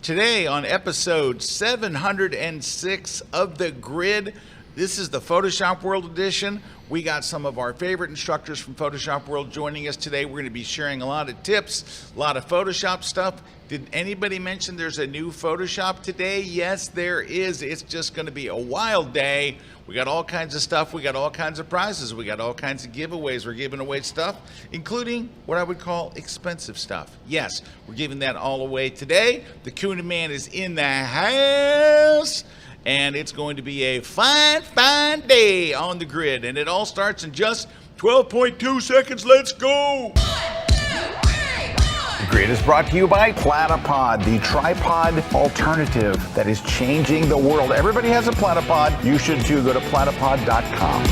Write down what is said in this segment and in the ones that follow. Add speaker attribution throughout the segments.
Speaker 1: Today on episode 706 of The Grid, this is the Photoshop World edition. We got some of our favorite instructors from Photoshop World joining us today. We're going to be sharing a lot of tips, a lot of Photoshop stuff. Did anybody mention there's a new Photoshop today? Yes, there is. It's just going to be a wild day. We got all kinds of stuff. We got all kinds of prizes. We got all kinds of giveaways. We're giving away stuff, including what I would call expensive stuff. Yes, we're giving that all away today. The Kuna Man is in the house. And it's going to be a fine, fine day on The Grid. And it all starts in just 12.2 seconds. Let's go.
Speaker 2: The Grid is brought to you by Platypod, the tripod alternative that is changing the world. Everybody has a Platypod. You should too. Go to platypod.com.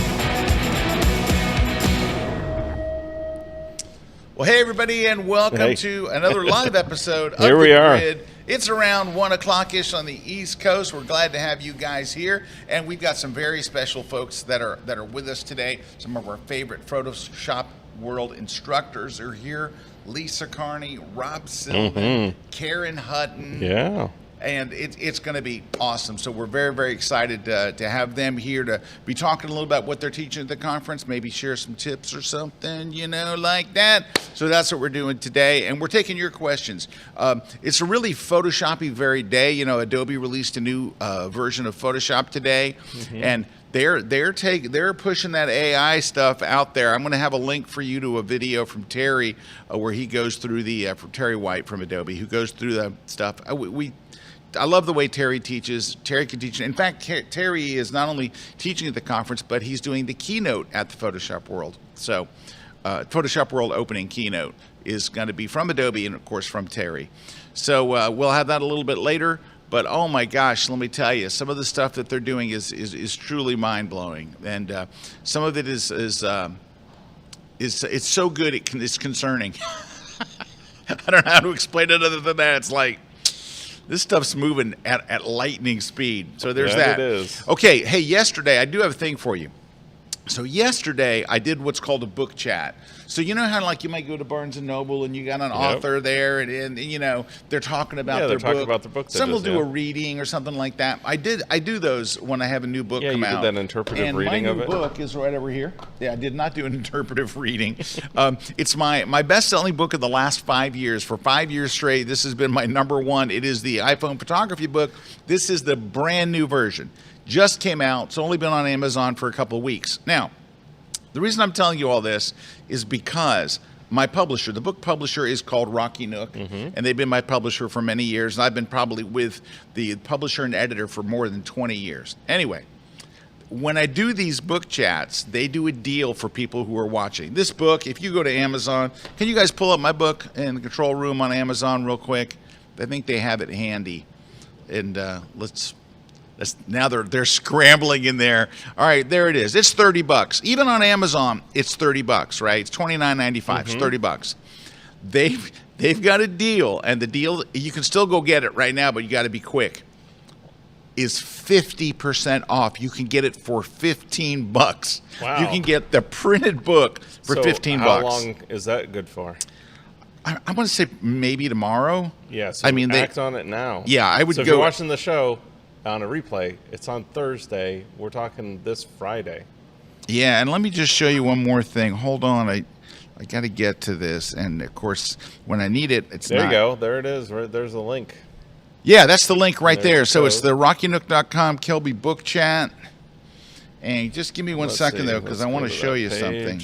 Speaker 1: Well, hey, everybody, and welcome to another live episode of
Speaker 3: Here
Speaker 1: The
Speaker 3: we are.
Speaker 1: Grid. It's around 1 o'clock-ish on the East Coast. We're glad to have you guys here, and we've got some very special folks that are with us today. Some of our favorite Photoshop World instructors are here. Lisa Carney, Rob Sylvan, Karen Hutton.
Speaker 3: Yeah.
Speaker 1: And it's going to be awesome. So we're very, very excited to have them here to be talking a little about what they're teaching at the conference, maybe share some tips or something, like that. So that's what we're doing today. And we're taking your questions. It's a really Photoshop-y very day. Adobe released a new version of Photoshop today. And they're pushing that AI stuff out there. I'm going to have a link for you to a video from Terry where he goes through from Terry White from Adobe, who goes through the stuff. I love the way Terry teaches. Terry can teach. In fact, Terry is not only teaching at the conference, but he's doing the keynote at the Photoshop World. So Photoshop World opening keynote is going to be from Adobe and, of course, from Terry. So we'll have that a little bit later. But, oh, my gosh, let me tell you, some of the stuff that they're doing is truly mind-blowing. And some of it is it's so good it's concerning. I don't know how to explain it other than that. It's like, this stuff's moving at lightning speed. So there's that.
Speaker 3: It is.
Speaker 1: Okay, hey, yesterday, I do have a thing for you. So yesterday, I did what's called a book chat. So you know how you might go to Barnes & Noble and you got an author there and they're talking about their book.
Speaker 3: About the book.
Speaker 1: Some will do a reading or something like that. I do those when I have a new book come out.
Speaker 3: Yeah, you did that interpretive reading of it.
Speaker 1: And my new book is right over here. Yeah, I did not do an interpretive reading. It's my best-selling book of the last 5 years. For 5 years straight, this has been my number one. It is the iPhone photography book. This is the brand new version. Just came out. It's only been on Amazon for a couple of weeks. Now, the reason I'm telling you all this is because my publisher, the book publisher is called Rocky Nook, and they've been my publisher for many years. And I've been probably with the publisher and editor for more than 20 years. Anyway, when I do these book chats, they do a deal for people who are watching. This book, if you go to Amazon, can you guys pull up my book in the control room on Amazon real quick? I think they have it handy. And now they're scrambling in there. All right, there it is. It's $30. Even on Amazon, it's $30, right? It's $29.95. It's $30. They've got a deal, and the deal, you can still go get it right now, but you got to be quick, is 50% off. You can get it for $15.
Speaker 3: Wow.
Speaker 1: You can get the printed book for $15.
Speaker 3: How long is that good for?
Speaker 1: I want to say maybe tomorrow.
Speaker 3: Yeah, so act on it now.
Speaker 1: Yeah, I would
Speaker 3: go. So if you're watching the show on a replay, it's on Thursday. We're talking this Friday.
Speaker 1: Yeah, and let me just show you one more thing. Hold on, I got to get to this, and of course, when I need it, it's
Speaker 3: there.
Speaker 1: Not.
Speaker 3: You go. There it is. Right there's the link.
Speaker 1: Yeah, that's the link right there.
Speaker 3: The
Speaker 1: so
Speaker 3: code.
Speaker 1: it's the RockyNook.com Kelby book chat. And just give me one second though, because I want to show you something.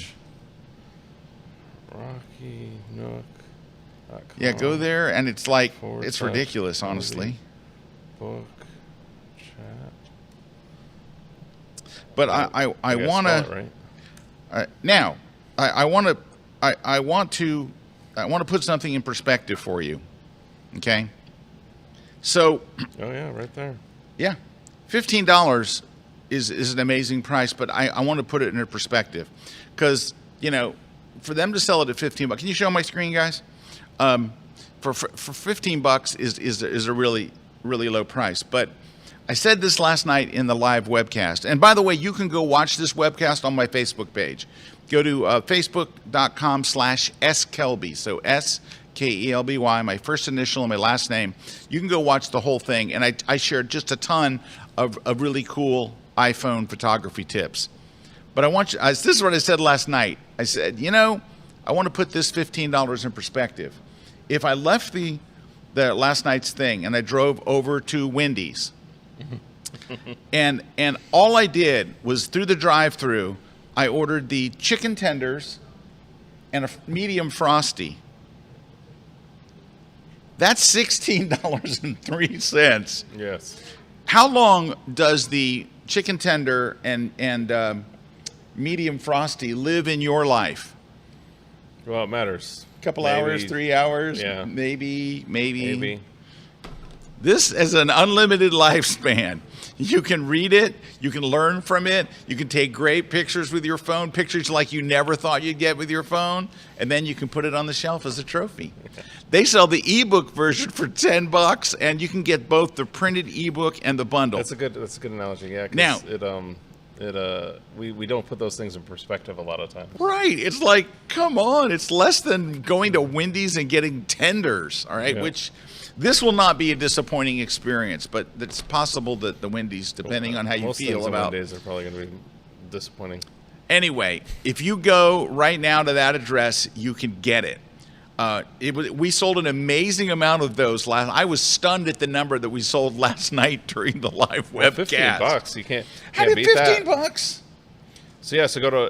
Speaker 3: RockyNook.com.
Speaker 1: Yeah, go there, and it's like it's ridiculous, honestly.
Speaker 3: Book chat.
Speaker 1: But I want to now. I want to put something in perspective for you. Okay. So.
Speaker 3: Oh yeah, right there.
Speaker 1: Yeah, $15 is an amazing price, but I want to put it in perspective, because for them to sell it at $15. Can you show my screen, guys? For $15 is a really low price. But I said this last night in the live webcast. And by the way, you can go watch this webcast on my Facebook page. Go to facebook.com/skelby. So Kelby, my first initial and my last name. You can go watch the whole thing. And I shared just a ton of really cool iPhone photography tips. But I want you, this is what I said last night. I said, you know, I want to put this $15 in perspective. If I left the last night's thing and I drove over to Wendy's, and all I did was through the drive-through, I ordered the chicken tenders and a medium frosty. That's $16.03.
Speaker 3: Yes.
Speaker 1: How long does the chicken tender and medium frosty live in your life?
Speaker 3: Well, it matters.
Speaker 1: A couple hours, 3 hours,
Speaker 3: Yeah.
Speaker 1: maybe. This is an unlimited lifespan. You can read it, you can learn from it, you can take great pictures with your phone, pictures like you never thought you'd get with your phone, and then you can put it on the shelf as a trophy. They sell the ebook version for $10, and you can get both the printed ebook and the bundle.
Speaker 3: That's a good analogy. Yeah. 'Cause
Speaker 1: Now,
Speaker 3: we don't put those things in perspective a lot of times.
Speaker 1: right. It's like, come on, it's less than going to Wendy's and getting tenders, all right,
Speaker 3: Yeah.
Speaker 1: which this will not be a disappointing experience, but it's possible that the Wendy's, depending on how you
Speaker 3: Most
Speaker 1: feel
Speaker 3: things
Speaker 1: about.
Speaker 3: on Mondays are probably going to be disappointing.
Speaker 1: Anyway, if you go right now to that address, you can get it. We sold an amazing amount of those last. I was stunned at the number that we sold last night during the live
Speaker 3: Well,
Speaker 1: webcast.
Speaker 3: $15. You can't
Speaker 1: How did
Speaker 3: beat
Speaker 1: 15
Speaker 3: that.
Speaker 1: bucks?
Speaker 3: So yeah,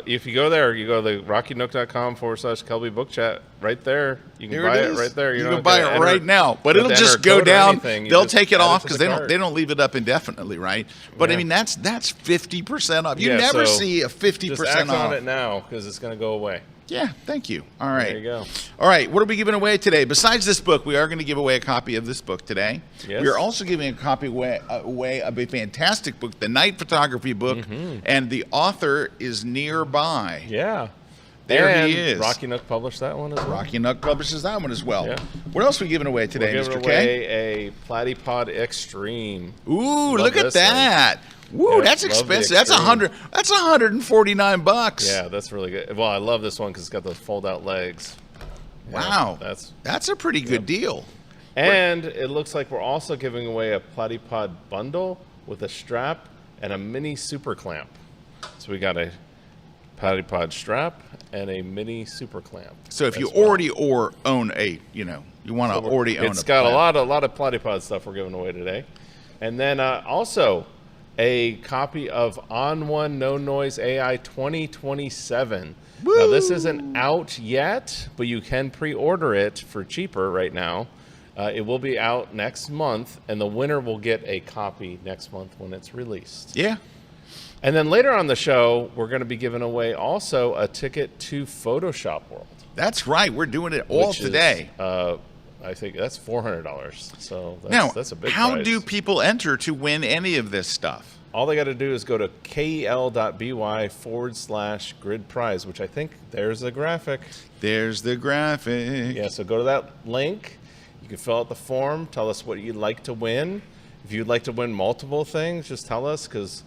Speaker 3: if you go there, you go to the rockynook.com/Kelby book chat. Right there, you can
Speaker 1: Here
Speaker 3: buy
Speaker 1: it
Speaker 3: it
Speaker 1: is.
Speaker 3: right there.
Speaker 1: You
Speaker 3: don't
Speaker 1: can buy
Speaker 3: have
Speaker 1: it
Speaker 3: to
Speaker 1: right
Speaker 3: enter-
Speaker 1: now, but
Speaker 3: you
Speaker 1: it'll
Speaker 3: don't have to
Speaker 1: just
Speaker 3: enter
Speaker 1: go
Speaker 3: code or
Speaker 1: down.
Speaker 3: anything. You
Speaker 1: They'll
Speaker 3: just
Speaker 1: take it
Speaker 3: add
Speaker 1: off
Speaker 3: to
Speaker 1: because
Speaker 3: the
Speaker 1: they
Speaker 3: cart.
Speaker 1: don't leave it up indefinitely, right? But I
Speaker 3: Yeah.
Speaker 1: mean that's 50% off. You
Speaker 3: Yeah,
Speaker 1: never
Speaker 3: so
Speaker 1: see a 50%
Speaker 3: Just act
Speaker 1: off.
Speaker 3: on it now because it's going to go away.
Speaker 1: Yeah, thank you. All right.
Speaker 3: There you go.
Speaker 1: All right, what are we giving away today? Besides this book, we are going to give away a copy of this book today.
Speaker 3: Yes.
Speaker 1: We are also giving a copy away of a fantastic book, the Night Photography book, and the author is nearby.
Speaker 3: Yeah.
Speaker 1: There
Speaker 3: and
Speaker 1: he is.
Speaker 3: Rocky Nook published that one as well.
Speaker 1: Rocky Nook publishes that one as well.
Speaker 3: Yeah.
Speaker 1: What else are we giving away today,
Speaker 3: We're
Speaker 1: Mr.
Speaker 3: giving
Speaker 1: K?
Speaker 3: away a Platypod Extreme.
Speaker 1: Ooh,
Speaker 3: Love
Speaker 1: look at
Speaker 3: this thing.
Speaker 1: that. Woo,
Speaker 3: Yeah,
Speaker 1: that's
Speaker 3: love the
Speaker 1: expensive. That's
Speaker 3: Extreme.
Speaker 1: $149.
Speaker 3: Yeah, that's really good. Well, I love this one because it's got those fold-out legs. Yeah,
Speaker 1: Wow.
Speaker 3: that's
Speaker 1: a pretty good deal.
Speaker 3: And it looks like we're also giving away a Platypod bundle with a strap and a mini super clamp. So we got a Platypod strap and a mini super clamp.
Speaker 1: So if you
Speaker 3: as well.
Speaker 1: already own a, you want to already own
Speaker 3: It's
Speaker 1: a
Speaker 3: got
Speaker 1: plant.
Speaker 3: a lot of Platypod stuff we're giving away today. And then also a copy of On One No Noise AI 2027. Now this isn't out yet, but you can pre-order it for cheaper right now. It will be out next month, and the winner will get a copy next month when it's released.
Speaker 1: Yeah.
Speaker 3: And then later on the show, we're going to be giving away also a ticket to Photoshop World.
Speaker 1: That's right. We're doing it all
Speaker 3: which is,
Speaker 1: today.
Speaker 3: I think that's $400. So
Speaker 1: Now,
Speaker 3: that's a big
Speaker 1: how
Speaker 3: prize.
Speaker 1: do people enter to win any of this stuff?
Speaker 3: All they got to do is go to kel.by/grid prize, which I think there's a graphic.
Speaker 1: There's the graphic.
Speaker 3: Yeah, so go to that link. You can fill out the form. Tell us what you'd like to win. If you'd like to win multiple things, just tell us, because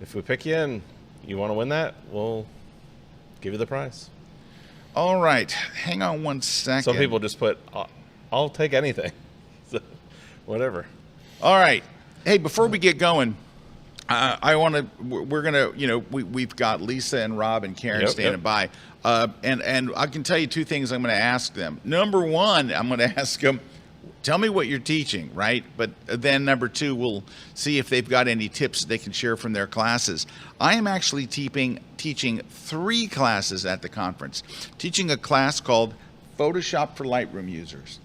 Speaker 3: if we pick you and you want to win that, we'll give you the prize.
Speaker 1: All right. Hang on one second.
Speaker 3: Some people just put, I'll take anything. So, whatever.
Speaker 1: All right. Hey, before we get going, we're going to, we've got Lisa and Rob and Karen standing by. And I can tell you two things I'm going to ask them. Number one, I'm going to ask them, tell me what you're teaching, right? But then number two, we'll see if they've got any tips they can share from their classes. I am actually teaching 3 classes at the conference. Teaching a class called Photoshop for Lightroom users.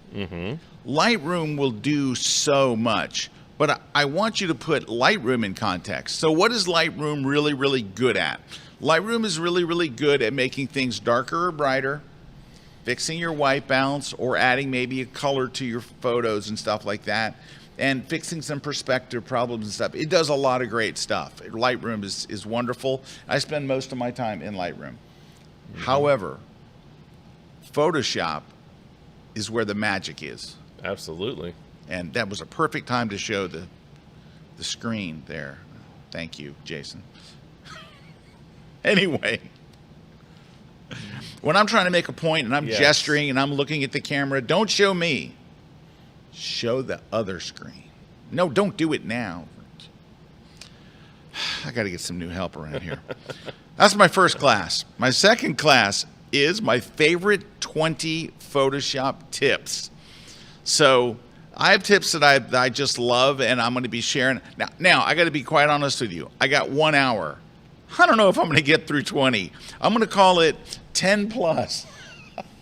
Speaker 1: Lightroom will do so much, but I want you to put Lightroom in context. So what is Lightroom really, really good at? Lightroom is really, really good at making things darker or brighter, fixing your white balance, or adding maybe a color to your photos and stuff like that, and fixing some perspective problems and stuff. It does a lot of great stuff. Lightroom is wonderful. I spend most of my time in Lightroom. However, Photoshop is where the magic is.
Speaker 3: Absolutely.
Speaker 1: And that was a perfect time to show the screen there. Thank you, Jason. Anyway, When I'm trying to make a point and I'm
Speaker 3: Yes.
Speaker 1: gesturing and I'm looking at the camera, don't show me. Show the other screen. No, don't do it now. I got to get some new help around here. That's my first class. My second class is my favorite 20 Photoshop tips. So I have tips that I just love, and I'm going to be sharing. Now I got to be quite honest with you. I got 1 hour. I don't know if I'm going to get through 20. I'm going to call it 10 plus.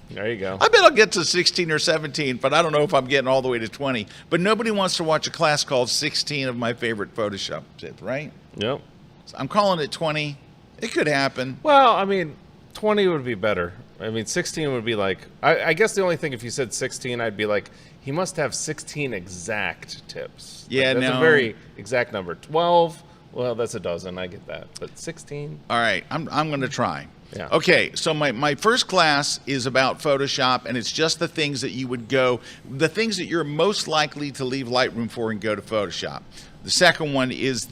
Speaker 3: There you go.
Speaker 1: I bet I'll get to 16 or 17, but I don't know if I'm getting all the way to 20. But nobody wants to watch a class called 16 of my favorite Photoshop tips, right?
Speaker 3: Yep.
Speaker 1: So I'm calling it 20. It could happen.
Speaker 3: Well, I mean, 20 would be better. I mean, 16 would be like, I guess the only thing, if you said 16, I'd be like, he must have 16 exact tips.
Speaker 1: Yeah,
Speaker 3: that's
Speaker 1: no.
Speaker 3: a very exact number. 12, well, that's a dozen. I get that. But 16?
Speaker 1: All right, I'm going to try.
Speaker 3: Yeah.
Speaker 1: Okay, so my first class is about Photoshop, and it's just the things that you would the things that you're most likely to leave Lightroom for and go to Photoshop. The second one is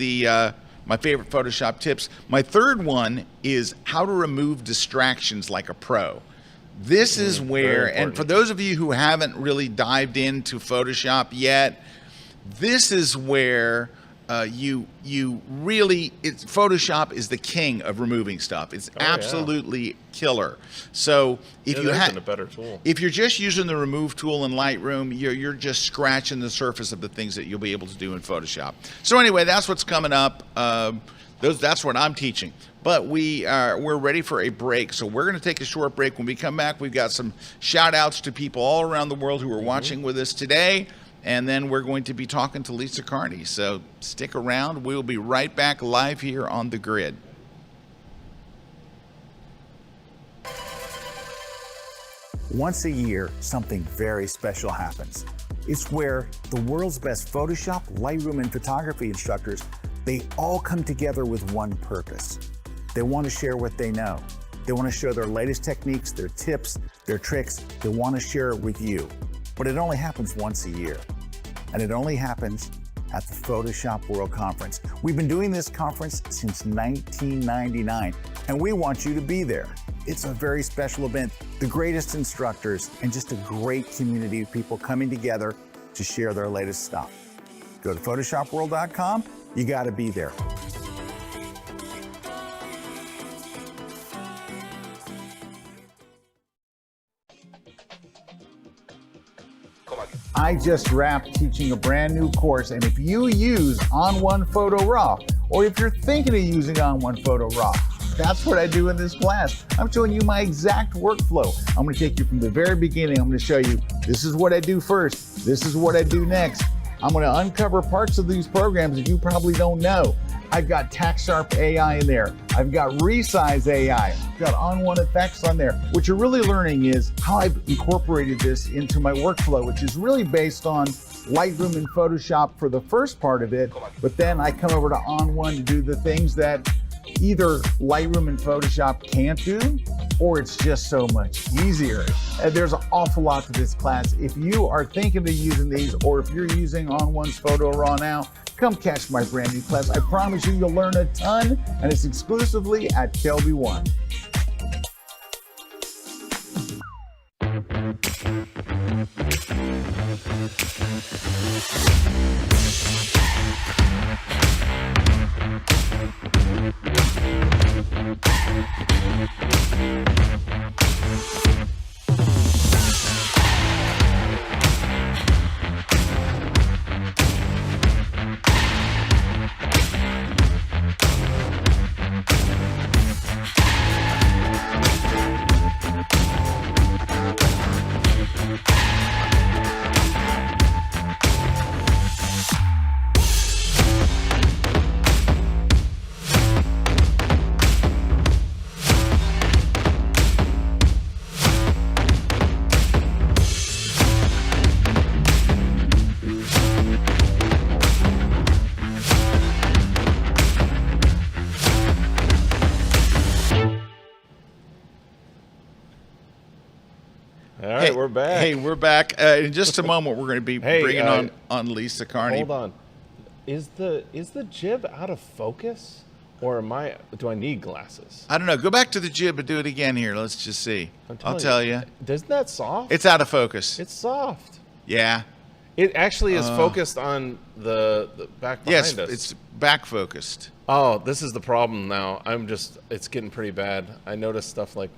Speaker 1: my favorite Photoshop tips. My third one is how to remove distractions like a pro. This is where, and for those of you who haven't really dived into Photoshop yet, this is where Photoshop is the king of removing stuff. It's absolutely killer. So if you have
Speaker 3: a better tool,
Speaker 1: if you're just using the remove tool in Lightroom, you're just scratching the surface of the things that you'll be able to do in Photoshop. So anyway, that's what's coming up. That's what I'm teaching. But we're ready for a break, so we're going to take a short break. When we come back, we've got some shout outs to people all around the world who are watching with us today. And then we're going to be talking to Lisa Carney. So stick around. We'll be right back live here on The Grid.
Speaker 2: Once a year, something very special happens. It's where the world's best Photoshop, Lightroom, and photography instructors, they all come together with one purpose. They want to share what they know. They want to share their latest techniques, their tips, their tricks. They want to share it with you. But it only happens once a year. And it only happens at the Photoshop World Conference. We've been doing this conference since 1999, and we want you to be there. It's a very special event, the greatest instructors, and just a great community of people coming together to share their latest stuff. Go to photoshopworld.com. You got to be there. I just wrapped teaching a brand new course, and if you use On1 Photo Raw, or if you're thinking of using On1 Photo Raw, that's what I do in this class. I'm showing you my exact workflow. I'm going to take you from the very beginning. I'm going to show you, this is what I do first, this is what I do next. I'm going to uncover parts of these programs that you probably don't know. I've got TaxSharp AI in there. I've got Resize AI. I've got On1 Effects on there. What you're really learning is how I've incorporated this into my workflow, which is really based on Lightroom and Photoshop for the first part of it, but then I come over to On1 to do the things that either Lightroom and Photoshop can't do, or it's just so much easier. And there's an awful lot to this class. If you are thinking of using these, or if you're using On1's Photo Raw now, come catch my brand new class. I promise you, you'll learn a ton, and it's exclusively at KelbyOne.
Speaker 3: All right, we're back.
Speaker 1: Hey, we're back. In just a moment, we're going to be bringing on Lisa Carney.
Speaker 3: Hold on. Is the jib out of focus? Or do I need glasses?
Speaker 1: I don't know. Go back to the jib and do it again here. Let's just see. I'll tell you.
Speaker 3: Isn't that soft?
Speaker 1: It's out of focus.
Speaker 3: It's soft.
Speaker 1: Yeah.
Speaker 3: It actually is focused on the back behind us.
Speaker 1: Yes, it's back focused.
Speaker 3: Oh, this is the problem now. It's getting pretty bad. I noticed stuff like,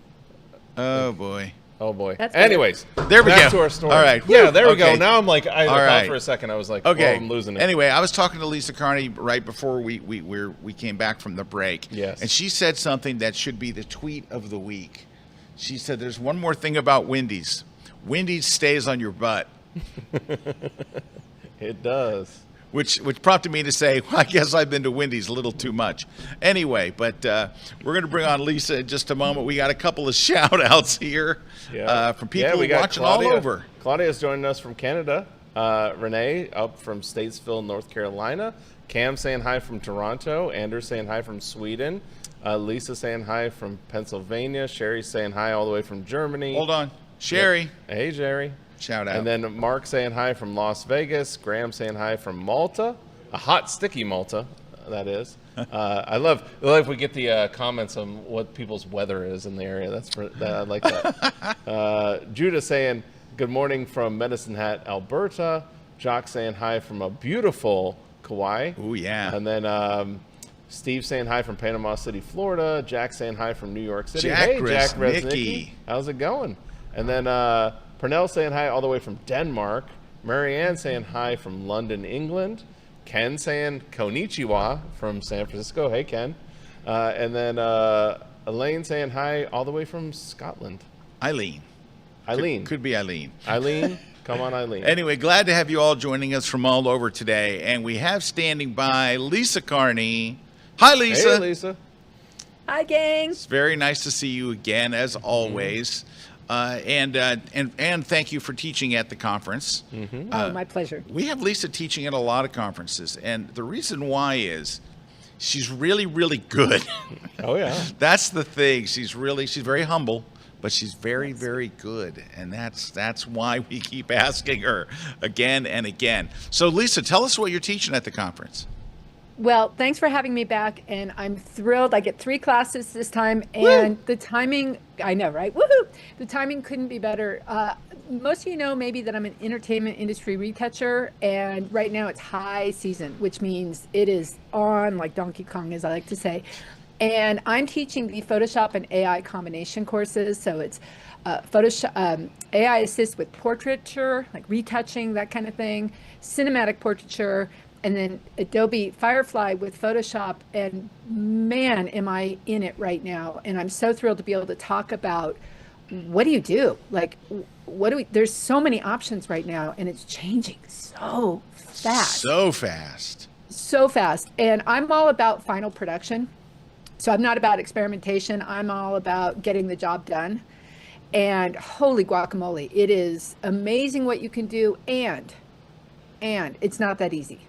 Speaker 1: Oh boy.
Speaker 3: oh boy.
Speaker 4: That's
Speaker 3: Anyways,
Speaker 1: There we
Speaker 3: back
Speaker 1: go.
Speaker 3: to our story.
Speaker 1: All right.
Speaker 3: Yeah, there we
Speaker 1: Okay.
Speaker 3: go. Now I'm like, I
Speaker 1: All
Speaker 3: thought
Speaker 1: right.
Speaker 3: for a second, I was like,
Speaker 1: Okay.
Speaker 3: oh, I'm losing it.
Speaker 1: Anyway, I was talking to Lisa Carney right before we came back from the break.
Speaker 3: Yes.
Speaker 1: And she said something that should be the tweet of the week. She said, "There's one more thing about Wendy's. Wendy's stays on your butt,"
Speaker 3: It does.
Speaker 1: which prompted me to say, well, I guess I've been to Wendy's a little too much. Anyway, but we're going to bring on Lisa in just a moment. We got a couple of shout outs here from people
Speaker 3: we got
Speaker 1: watching
Speaker 3: Claudia.
Speaker 1: all over.
Speaker 3: Claudia's joining us from Canada. Renee up from Statesville, North Carolina. Cam saying hi from Toronto. Andrew saying hi from Sweden. Lisa saying hi from Pennsylvania. Sherry saying hi all the way from Germany.
Speaker 1: Hold on. Sherry.
Speaker 3: Yep. Hey, Sherry.
Speaker 1: Shout out.
Speaker 3: And then Mark saying hi from Las Vegas. Graham saying hi from Malta. A hot, sticky Malta, that is. I love if we get the comments on what people's weather is in the area. I like that. Judah saying good morning from Medicine Hat, Alberta. Jock saying hi from a beautiful Kauai.
Speaker 1: Oh, yeah.
Speaker 3: And then Steve saying hi from Panama City, Florida. Jack saying hi from New York City.
Speaker 1: Jack
Speaker 3: Hey, Jack
Speaker 1: Resnicki.
Speaker 3: Resnicki. How's it going? And then Pernell saying hi all the way from Denmark. Marianne saying hi from London, England. Ken saying konnichiwa from San Francisco. Hey, Ken. And then Elaine saying hi all the way from Scotland.
Speaker 1: Eileen. Could be Eileen.
Speaker 3: Eileen. Come on, Eileen.
Speaker 1: Anyway, glad to have you all joining us from all over today. And we have standing by Lisa Carney. Hi, Lisa.
Speaker 3: Hey, Lisa.
Speaker 4: Hi, gang.
Speaker 1: It's very nice to see you again, as always. And thank you for teaching at the conference.
Speaker 4: Oh, my pleasure.
Speaker 1: We have Lisa teaching at a lot of conferences. And the reason why is she's really, really good.
Speaker 3: Oh, yeah.
Speaker 1: That's the thing. She's very humble, but she's very, very good. And that's why we keep asking her again and again. So, Lisa, tell us what you're teaching at the conference.
Speaker 4: Well, thanks for having me back, and I'm thrilled. I get 3 classes this time, and the timing, I know, right? Woohoo! The timing couldn't be better. Most of you know maybe that I'm an entertainment industry retoucher, and right now it's high season, which means it is on like Donkey Kong, as I like to say. And I'm teaching the Photoshop and AI combination courses, so it's Photoshop, AI assist with portraiture, like retouching, that kind of thing, cinematic portraiture, and then Adobe Firefly with Photoshop. And man, am I in it right now. And I'm so thrilled to be able to talk about what do you do? Like, there's so many options right now, and it's changing so fast. So fast. And I'm all about final production. So I'm not about experimentation. I'm all about getting the job done. And holy guacamole, it is amazing what you can do. And it's not that easy.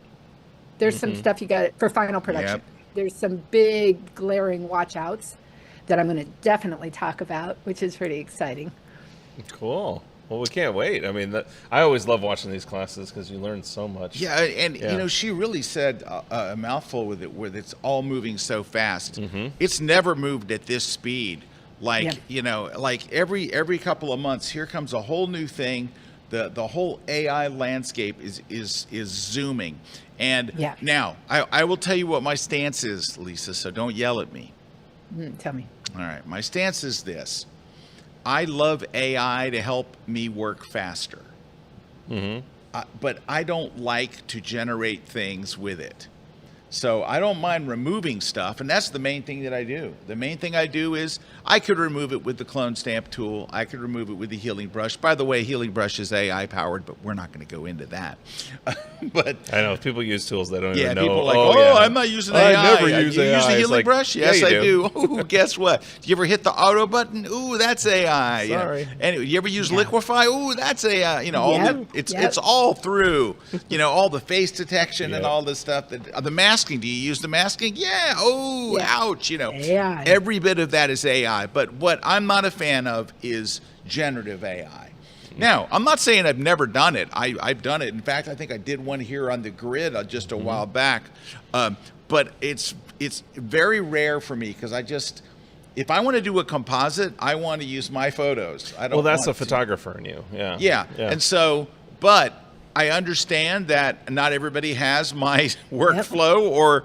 Speaker 4: There's some stuff you got for final production.
Speaker 1: Yep.
Speaker 4: There's some big glaring watch outs that I'm going to definitely talk about, which is pretty exciting.
Speaker 3: Cool. Well, we can't wait. I mean, I always love watching these classes because you learn so much.
Speaker 1: Yeah, and you know, she really said a mouthful with it, where it's all moving so fast. It's never moved at this speed. Like, you know, like every couple of months, here comes a whole new thing. The whole AI landscape is zooming. And now, I will tell you what my stance is, Lisa, so don't yell at me.
Speaker 4: Tell me.
Speaker 1: All right, my stance is this. I love AI to help me work faster. But I don't like to generate things with it. So I don't mind removing stuff, and that's the main thing that I do. The main thing I do is I could remove it with the clone stamp tool. I could remove it with the healing brush. By the way, healing brush is AI powered, but we're not going to go into that. But
Speaker 3: I know people use tools they don't even know.
Speaker 1: People are like, I'm not using AI.
Speaker 3: I never use
Speaker 1: you
Speaker 3: AI.
Speaker 1: use the
Speaker 3: It's
Speaker 1: healing
Speaker 3: like,
Speaker 1: brush?
Speaker 3: yeah,
Speaker 1: Yes,
Speaker 3: you
Speaker 1: I do. Ooh, guess what? Do you ever hit the auto button? Ooh, that's AI.
Speaker 3: Sorry.
Speaker 1: You know? Anyway, you ever use Liquify? Ooh, that's AI. You know, it's all through. You know, all the face detection and all this stuff. The masking. Do you use the masking? Yeah. Oh, ouch. You know,
Speaker 4: AI.
Speaker 1: Every bit of that is AI. But what I'm not a fan of is generative AI. Now, I'm not saying I've never done it. I've done it. In fact, I think I did one here on the grid just a while back. But it's very rare for me because if I want to do a composite, I want to use my photos. I don't.
Speaker 3: Well, that's
Speaker 1: want
Speaker 3: a photographer in you. Yeah.
Speaker 1: Yeah. And so, but I understand that not everybody has my workflow or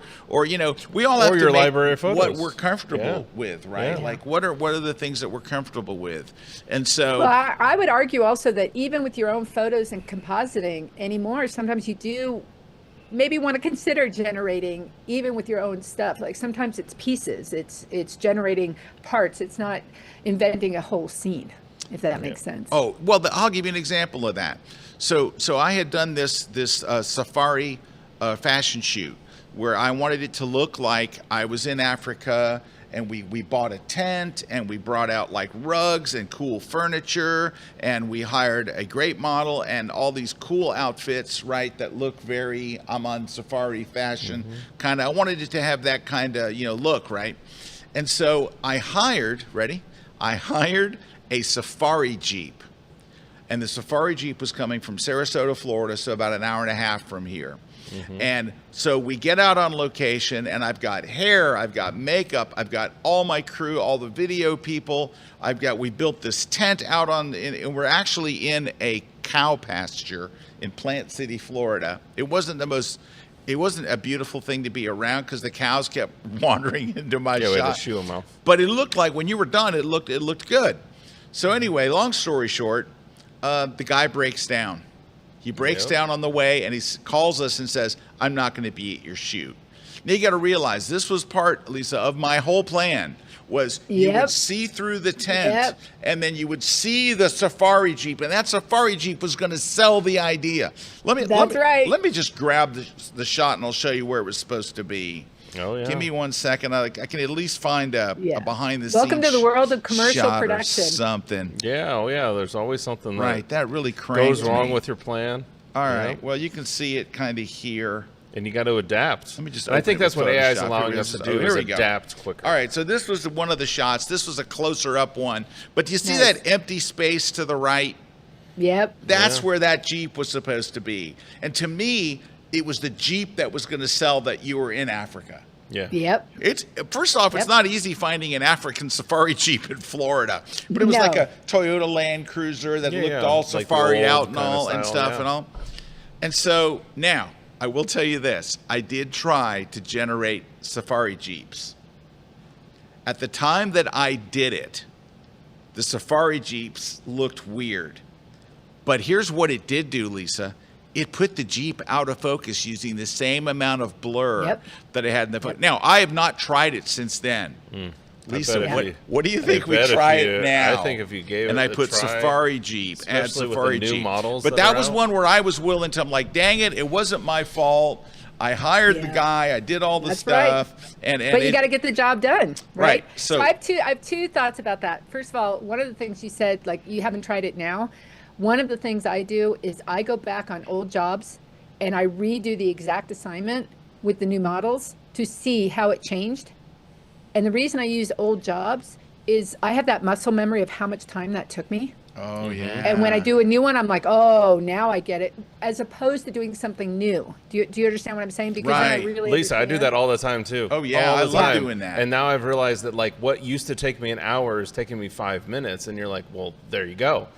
Speaker 1: we all have
Speaker 3: Or
Speaker 1: to
Speaker 3: your
Speaker 1: make
Speaker 3: library of photos.
Speaker 1: what we're comfortable with, right?
Speaker 3: Yeah.
Speaker 1: Like what are the things that we're comfortable with? And so
Speaker 4: Well, I would argue also that even with your own photos and compositing anymore, sometimes you do maybe want to consider generating even with your own stuff. Like sometimes it's pieces, it's generating parts. It's not inventing a whole scene, if that makes sense.
Speaker 1: Oh, well, I'll give you an example of that. So I had done this safari fashion shoot where I wanted it to look like I was in Africa, and we bought a tent, and we brought out like rugs and cool furniture, and we hired a great model and all these cool outfits, right, that look very I'm on safari fashion kind of. I wanted it to have that kind of look, right? And so I hired a safari Jeep. And the safari Jeep was coming from Sarasota, Florida, so about an hour and a half from here. And so we get out on location, and I've got hair, I've got makeup, I've got all my crew, all the video people. We built this tent out and we're actually in a cow pasture in Plant City, Florida. It wasn't a beautiful thing to be around because the cows kept wandering into my shot.
Speaker 3: We had to shoo them out.
Speaker 1: But it looked like when you were done, it looked good. So anyway, long story short, the guy breaks down. He breaks down on the way, and he calls us and says, I'm not going to be at your shoot. Now you got to realize this was part, Lisa, of my whole plan was you would see through the tent and then you would see the safari Jeep, and that safari Jeep was going to sell the idea. Let me just grab the shot and I'll show you where it was supposed to be.
Speaker 3: Oh, yeah.
Speaker 1: Give me 1 second. I can at least find a behind the scenes.
Speaker 4: Welcome to the world of commercial
Speaker 1: shot
Speaker 4: production.
Speaker 1: Or something.
Speaker 3: Yeah, oh yeah. There's always something
Speaker 1: that really cranked
Speaker 3: goes wrong
Speaker 1: me.
Speaker 3: with your plan.
Speaker 1: All right. Well, you can see it kind of here.
Speaker 3: And you got to adapt.
Speaker 1: Let me just.
Speaker 3: And I think that's what AI is
Speaker 1: Photoshop.
Speaker 3: allowing
Speaker 1: Here
Speaker 3: us to
Speaker 1: it
Speaker 3: do
Speaker 1: is.
Speaker 3: is
Speaker 1: Here we go.
Speaker 3: adapt quicker.
Speaker 1: All right. So this was one of the shots. This was a closer up one. But do you see that empty space to the right?
Speaker 4: Yep.
Speaker 1: That's where that Jeep was supposed to be. And to me, it was the Jeep that was going to sell that you were in Africa.
Speaker 3: Yeah.
Speaker 4: Yep.
Speaker 1: It's first off, it's not easy finding an African safari Jeep in Florida, but it was like a Toyota Land Cruiser that looked all
Speaker 3: like
Speaker 1: safari
Speaker 3: the
Speaker 1: out
Speaker 3: old
Speaker 1: and
Speaker 3: kind of
Speaker 1: all and
Speaker 3: style,
Speaker 1: stuff and all. And so now I will tell you this: I did try to generate safari Jeeps. At the time that I did it, the safari Jeeps looked weird. But here's what it did do, Lisa. It put the Jeep out of focus using the same amount of blur that it had in the photo. Now, I have not tried it since then. Lisa, what do you think we try it now?
Speaker 3: I think if you gave
Speaker 1: and
Speaker 3: it
Speaker 1: I put
Speaker 3: try,
Speaker 1: Safari Jeep, add Safari
Speaker 3: with the new
Speaker 1: Jeep.
Speaker 3: models
Speaker 1: but that was one where I was willing to, I'm like, dang it wasn't my fault. I hired the guy. I did all the stuff. And
Speaker 4: but you got to get the job done, right?
Speaker 1: So
Speaker 4: I have two thoughts about that. First of all, one of the things you said, like you haven't tried it now. One of the things I do is I go back on old jobs and I redo the exact assignment with the new models to see how it changed. And the reason I use old jobs is I have that muscle memory of how much time that took me.
Speaker 1: Oh, yeah.
Speaker 4: And when I do a new one, I'm like, oh, now I get it, as opposed to doing something new. Do you understand what I'm saying? Because then I really
Speaker 3: Lisa,
Speaker 4: understand.
Speaker 3: I do that all the time too.
Speaker 1: Oh, yeah, I love doing that.
Speaker 3: And now I've realized that like what used to take me an hour is taking me 5 minutes, and you're like, well, there you go.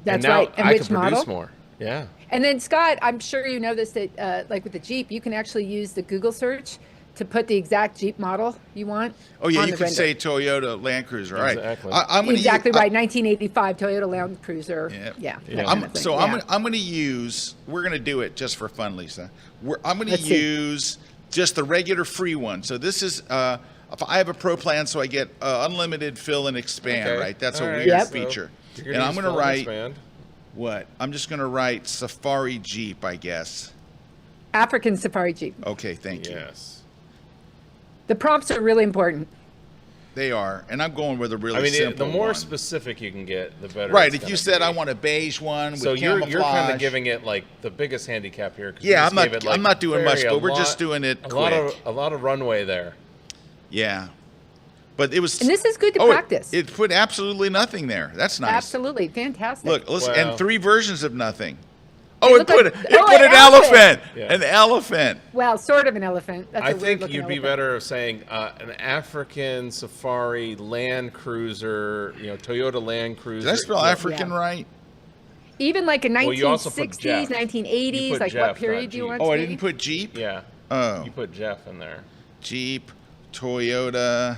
Speaker 4: That's
Speaker 3: and now
Speaker 4: right. And
Speaker 3: I
Speaker 4: which
Speaker 3: can produce
Speaker 4: model?
Speaker 3: more. Yeah.
Speaker 4: And then Scott, I'm sure you know this, that like with the Jeep, you can actually use the Google search to put the exact Jeep model you want.
Speaker 1: Oh yeah,
Speaker 4: on
Speaker 1: you
Speaker 4: the
Speaker 1: can
Speaker 4: render.
Speaker 1: say Toyota Land Cruiser. Right.
Speaker 3: Exactly.
Speaker 1: I'm gonna
Speaker 4: Exactly right. 1985 Toyota Land Cruiser. Yeah.
Speaker 1: I'm going to use. We're going to do it just for fun, Lisa. I'm going to use just the regular free one. So this is. If I have a pro plan, so I get unlimited fill and expand. Right. That's a weird feature.
Speaker 3: So
Speaker 1: and I'm going to write.
Speaker 3: Expand.
Speaker 1: What? I'm just going to write Safari Jeep, I guess.
Speaker 4: African Safari Jeep.
Speaker 1: Okay. Thank you.
Speaker 3: Yes.
Speaker 4: The prompts are really important.
Speaker 1: They are, and I'm going with a really simple
Speaker 3: the more
Speaker 1: one.
Speaker 3: specific you can get, the better.
Speaker 1: Right.
Speaker 3: It's
Speaker 1: If you said
Speaker 3: be.
Speaker 1: I want a beige one with
Speaker 3: so you're
Speaker 1: camouflage.
Speaker 3: kind of giving it like the biggest handicap here.
Speaker 1: Yeah, I'm not doing much, but we're just doing it quick.
Speaker 3: A lot of runway there.
Speaker 1: Yeah. But it was.
Speaker 4: And this is good to practice.
Speaker 1: It put absolutely nothing there. That's nice.
Speaker 4: Absolutely. Fantastic.
Speaker 1: Look, listen,
Speaker 3: Wow.
Speaker 1: and 3 versions of nothing. Oh, it
Speaker 4: look
Speaker 1: put,
Speaker 4: like-
Speaker 1: it
Speaker 4: oh,
Speaker 1: put
Speaker 4: an
Speaker 1: an elephant.
Speaker 3: Yeah.
Speaker 1: An elephant.
Speaker 4: Well, sort of an elephant. That's
Speaker 3: I
Speaker 4: a
Speaker 3: think
Speaker 4: weird-looking
Speaker 3: you'd be
Speaker 4: elephant.
Speaker 3: better saying an African safari Land Cruiser, Toyota Land Cruiser.
Speaker 1: Did I spell African right?
Speaker 4: Even like a
Speaker 3: Well, you also put
Speaker 4: 1960s,
Speaker 3: Jeff.
Speaker 4: 1980s,
Speaker 3: You put
Speaker 4: like
Speaker 3: Jeff,
Speaker 4: what period
Speaker 3: not
Speaker 4: do you
Speaker 3: Jeep.
Speaker 4: want
Speaker 1: Oh,
Speaker 4: to
Speaker 1: I
Speaker 4: be?
Speaker 1: didn't put Jeep?
Speaker 3: Yeah.
Speaker 1: Oh.
Speaker 3: You put Jeff in there.
Speaker 1: Jeep, Toyota,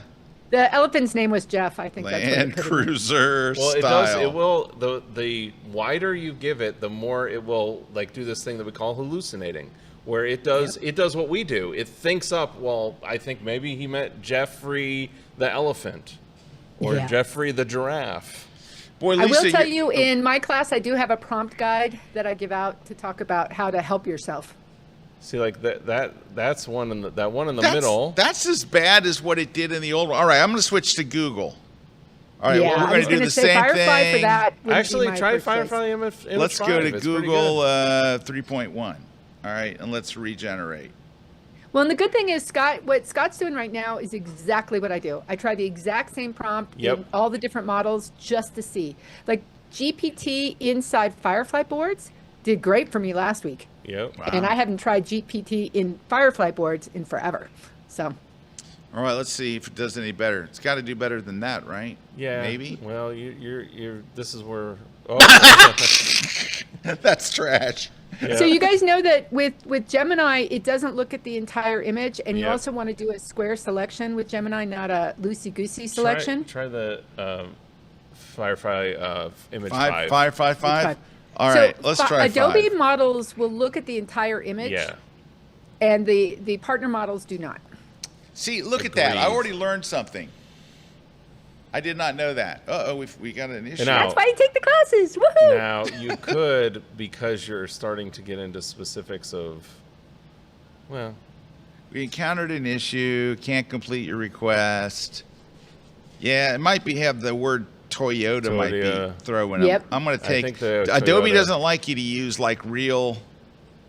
Speaker 4: The elephant's name was Jeff, I think. that's what
Speaker 1: Land
Speaker 4: it could have been.
Speaker 1: Cruiser
Speaker 3: Well,
Speaker 1: style.
Speaker 3: it does. It will. The wider you give it, the more it will do this thing that we call hallucinating, where it does what we do. It thinks up. Well, I think maybe he meant Jeffrey the elephant, or
Speaker 4: Yeah.
Speaker 3: Jeffrey the giraffe.
Speaker 1: Boy,
Speaker 4: I
Speaker 1: Lisa,
Speaker 4: will tell you, in my class, I do have a prompt guide that I give out to talk about how to help yourself.
Speaker 3: See, like that's one in the one in the middle.
Speaker 1: That's as bad as what it did in the old one. All right, I'm going to switch to Google. All right,
Speaker 4: yeah,
Speaker 1: well,
Speaker 4: I
Speaker 1: we're going
Speaker 4: was
Speaker 1: to do
Speaker 4: gonna
Speaker 1: the
Speaker 4: say
Speaker 1: same
Speaker 4: Firefly
Speaker 1: thing.
Speaker 4: for that. would be
Speaker 3: Actually,
Speaker 4: my
Speaker 3: try
Speaker 4: first choice.
Speaker 3: Firefly image.
Speaker 1: Let's go
Speaker 3: 5.
Speaker 1: to
Speaker 3: It's pretty
Speaker 1: Google
Speaker 3: good.
Speaker 1: 3.1. All right, and let's regenerate.
Speaker 4: Well, and the good thing is, Scott, what Scott's doing right now is exactly what I do. I try the exact same prompt
Speaker 3: Yep.
Speaker 4: in all the different models just to see. Like GPT inside Firefly boards did great for me last week.
Speaker 3: Yep.
Speaker 4: And I haven't tried GPT in Firefly boards in forever. So
Speaker 1: All right, let's see if it does any better. It's got to do better than that, right?
Speaker 3: Yeah.
Speaker 1: Maybe?
Speaker 3: Well, you're. This is where. Oh.
Speaker 1: That's trash.
Speaker 3: Yeah.
Speaker 4: So you guys know that with Gemini, it doesn't look at the entire image, and you
Speaker 3: Yep.
Speaker 4: also want to do a square selection with Gemini, not a loosey-goosey selection.
Speaker 3: Try the Firefly image 5.
Speaker 1: 5.
Speaker 4: Five.
Speaker 1: All
Speaker 4: So
Speaker 1: right, let's try
Speaker 4: Adobe
Speaker 1: 5.
Speaker 4: models will look at the entire image,
Speaker 3: Yeah.
Speaker 4: and the partner models do not.
Speaker 1: See, look at that. I
Speaker 3: Agreed.
Speaker 1: already learned something. I did not know that. Uh-oh, we got an issue.
Speaker 3: And now-
Speaker 4: That's why you take the classes. Woohoo!
Speaker 3: Now you could, because you're starting to get into specifics of, well,
Speaker 1: We encountered an issue. Can't complete your request. Yeah, it might be have the word Toyota might
Speaker 3: Toyota.
Speaker 1: be throwing
Speaker 4: Yep.
Speaker 1: them. I'm going to
Speaker 3: I
Speaker 1: take.
Speaker 3: think the
Speaker 1: Adobe
Speaker 3: Toyota-
Speaker 1: doesn't like you to use like real.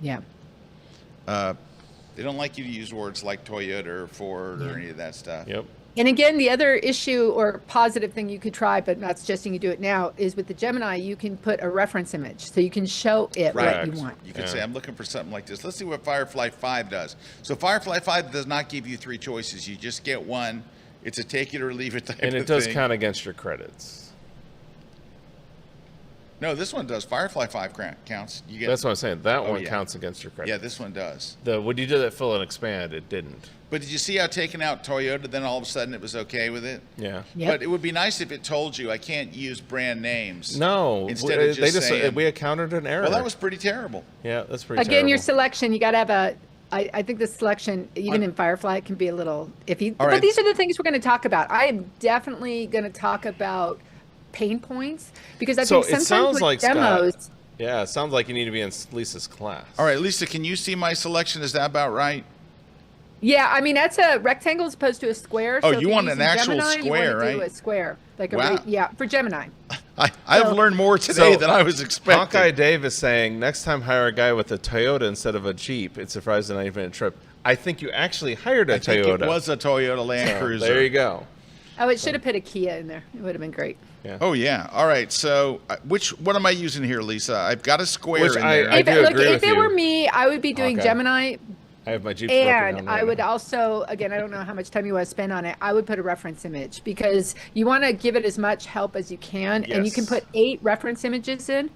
Speaker 4: Yeah.
Speaker 1: They don't like you to use words like Toyota or Ford or any of that stuff.
Speaker 3: yep.
Speaker 4: And again, the other issue or positive thing you could try, but not suggesting you do it now, is with the Gemini, you can put a reference image. So you can show it what
Speaker 3: Right.
Speaker 4: you want.
Speaker 1: You could
Speaker 3: Yeah.
Speaker 1: say, I'm looking for something like this. Let's see what Firefly 5 does. So Firefly 5 does not give you 3 choices. You just get one. It's a take it or leave it type
Speaker 3: And
Speaker 1: of
Speaker 3: it does
Speaker 1: thing.
Speaker 3: count against your credits.
Speaker 1: No, this one does. Firefly 5 counts. You get.
Speaker 3: That's what I'm saying. That one
Speaker 1: yeah.
Speaker 3: counts against your credits.
Speaker 1: Yeah, this one does.
Speaker 3: When you did that fill and expand, it didn't.
Speaker 1: But did you see how taking out Toyota, then all of a sudden it was okay with it?
Speaker 3: Yeah.
Speaker 4: Yep.
Speaker 1: But it would be nice if it told you I can't use brand names.
Speaker 3: No.
Speaker 1: Instead of just saying,
Speaker 3: we encountered an error.
Speaker 1: well, that was pretty terrible.
Speaker 3: Yeah, that's pretty
Speaker 4: Again, your
Speaker 3: terrible.
Speaker 4: selection, you got to have a. I think the selection, even in Firefly, it can be a little iffy.
Speaker 1: All
Speaker 4: But
Speaker 1: right.
Speaker 4: these are the things we're going to talk about. I am definitely going to talk about pain points because I
Speaker 3: So
Speaker 4: think
Speaker 3: it
Speaker 4: sometimes
Speaker 3: sounds
Speaker 4: with
Speaker 3: like,
Speaker 4: demos.
Speaker 3: Scott, yeah, it sounds like you need to be in Lisa's class.
Speaker 1: All right, Lisa, can you see my selection? Is that about right?
Speaker 4: Yeah, I mean that's a rectangle as opposed to a square.
Speaker 1: Oh,
Speaker 4: so if
Speaker 1: you
Speaker 4: you're
Speaker 1: want an
Speaker 4: using
Speaker 1: actual
Speaker 4: Gemini,
Speaker 1: square,
Speaker 4: you want to do
Speaker 1: right?
Speaker 4: a square, like
Speaker 1: Wow.
Speaker 4: yeah, for Gemini.
Speaker 1: I've
Speaker 4: So-
Speaker 1: learned more today
Speaker 3: So,
Speaker 1: than I was expecting.
Speaker 3: Hawkeye Dave is saying, next time hire a guy with a Toyota instead of a Jeep. It's a surprise the 90-minute trip. I think you actually hired a
Speaker 1: I think
Speaker 3: Toyota.
Speaker 1: it was a Toyota Land
Speaker 3: So,
Speaker 1: Cruiser.
Speaker 3: there you go.
Speaker 4: Oh, it should have put a Kia in there. It would have been great.
Speaker 3: Yeah.
Speaker 1: Oh yeah. All right. So what am I using here, Lisa? I've got a square
Speaker 3: Which
Speaker 1: in
Speaker 3: I-
Speaker 1: there.
Speaker 3: I
Speaker 4: If,
Speaker 3: do
Speaker 4: look,
Speaker 3: agree
Speaker 4: if
Speaker 3: with
Speaker 4: it
Speaker 3: you.
Speaker 4: were me, I would be doing
Speaker 3: Okay.
Speaker 4: Gemini,
Speaker 3: I have my Jeep smoking
Speaker 4: and
Speaker 3: on
Speaker 4: I
Speaker 3: right
Speaker 4: would
Speaker 3: now.
Speaker 4: also, again, I don't know how much time you want to spend on it. I would put a reference image because you want to give it as much help as you can, and you can
Speaker 3: Yes.
Speaker 4: put 8 reference images in,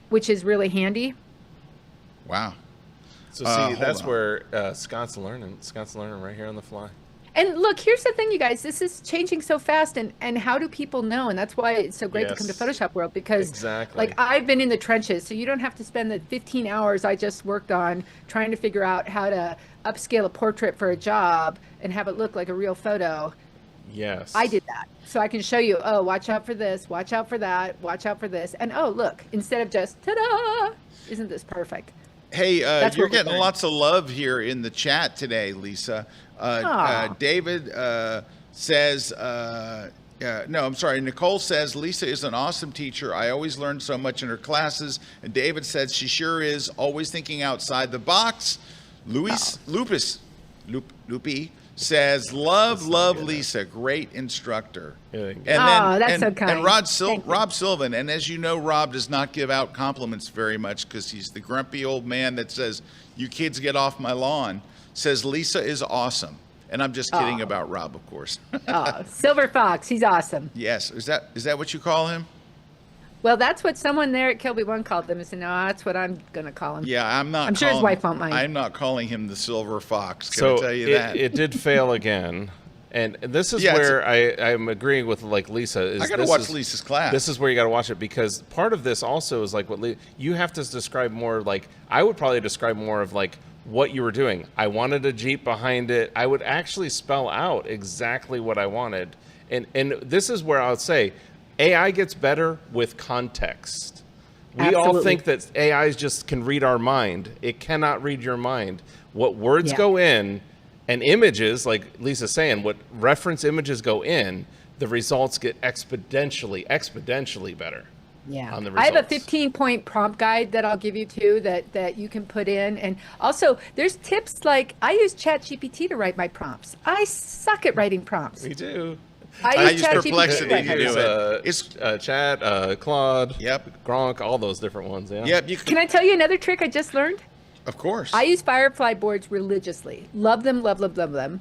Speaker 4: which is really handy.
Speaker 1: Wow.
Speaker 3: So
Speaker 1: hold
Speaker 3: see, that's
Speaker 1: on.
Speaker 3: where Scott's learning. Scott's learning right here on the fly.
Speaker 4: And look, here's the thing, you guys. This is changing so fast, and how do people know? And that's why it's so great to come to
Speaker 3: Yes.
Speaker 4: Photoshop World because,
Speaker 3: Exactly.
Speaker 4: like, I've been in the trenches, so you don't have to spend the 15 hours I just worked on trying to figure out how to upscale a portrait for a job and have it look like a real photo.
Speaker 3: Yes.
Speaker 4: I did that, so I can show you. Oh, watch out for this. Watch out for that. Watch out for this. And oh, look, instead of just ta-da, isn't this perfect?
Speaker 1: Hey,
Speaker 4: That's
Speaker 1: you're
Speaker 4: what we're
Speaker 1: getting
Speaker 4: doing.
Speaker 1: lots of love here in the chat today, Lisa.
Speaker 4: Aw.
Speaker 1: David says, no, I'm sorry. Nicole says, Lisa is an awesome teacher. I always learn so much in her classes. And David said, she sure is, always thinking outside the box. Luis, Lupus, Loopy says, love Lisa, great instructor.
Speaker 3: Yeah.
Speaker 1: And
Speaker 4: that's so kind.
Speaker 1: And Rob Sylvan, and as you know, Rob does not give out compliments very much because he's the grumpy old man that says, you kids get off my lawn, says Lisa is awesome. And I'm just kidding about Rob, of course.
Speaker 4: Silver Fox, he's awesome.
Speaker 1: Yes. Is that what you call him?
Speaker 4: Well, that's what someone there at KelbyOne called them. I said, no, that's what I'm going to call him.
Speaker 1: Yeah, I'm
Speaker 4: sure his wife won't mind.
Speaker 1: I'm not calling him the Silver Fox. Can I tell you that?
Speaker 3: It did fail again. And this is where I'm agreeing with like Lisa.
Speaker 1: I got to watch Lisa's class.
Speaker 3: This is where you got to watch it because part of this also is like what you have to describe more. Like I would probably describe more of like what you were doing. I wanted a Jeep behind it. I would actually spell out exactly what I wanted. And this is where I would say AI gets better with context. We all think that AIs just can read our mind. It cannot read your mind. What words go in and images, like Lisa's saying, what reference images go in, the results get exponentially better.
Speaker 4: Yeah,
Speaker 3: on the
Speaker 4: I have a
Speaker 3: results.
Speaker 4: 15-point prompt guide that I'll give you too that you can put in. And also there's tips like I use ChatGPT to write my prompts. I suck at writing prompts.
Speaker 3: Me too.
Speaker 1: I use
Speaker 4: ChatGPT
Speaker 1: Perplexity
Speaker 4: write
Speaker 1: to
Speaker 4: my
Speaker 1: do
Speaker 4: prompts.
Speaker 1: it.
Speaker 3: It's Chat, Claude,
Speaker 1: Yep.
Speaker 3: Gronk, all those different ones. Yeah.
Speaker 1: Yep. You
Speaker 4: Can I tell you another trick I just learned?
Speaker 1: Of course.
Speaker 4: I use Firefly boards religiously. Love them, love them.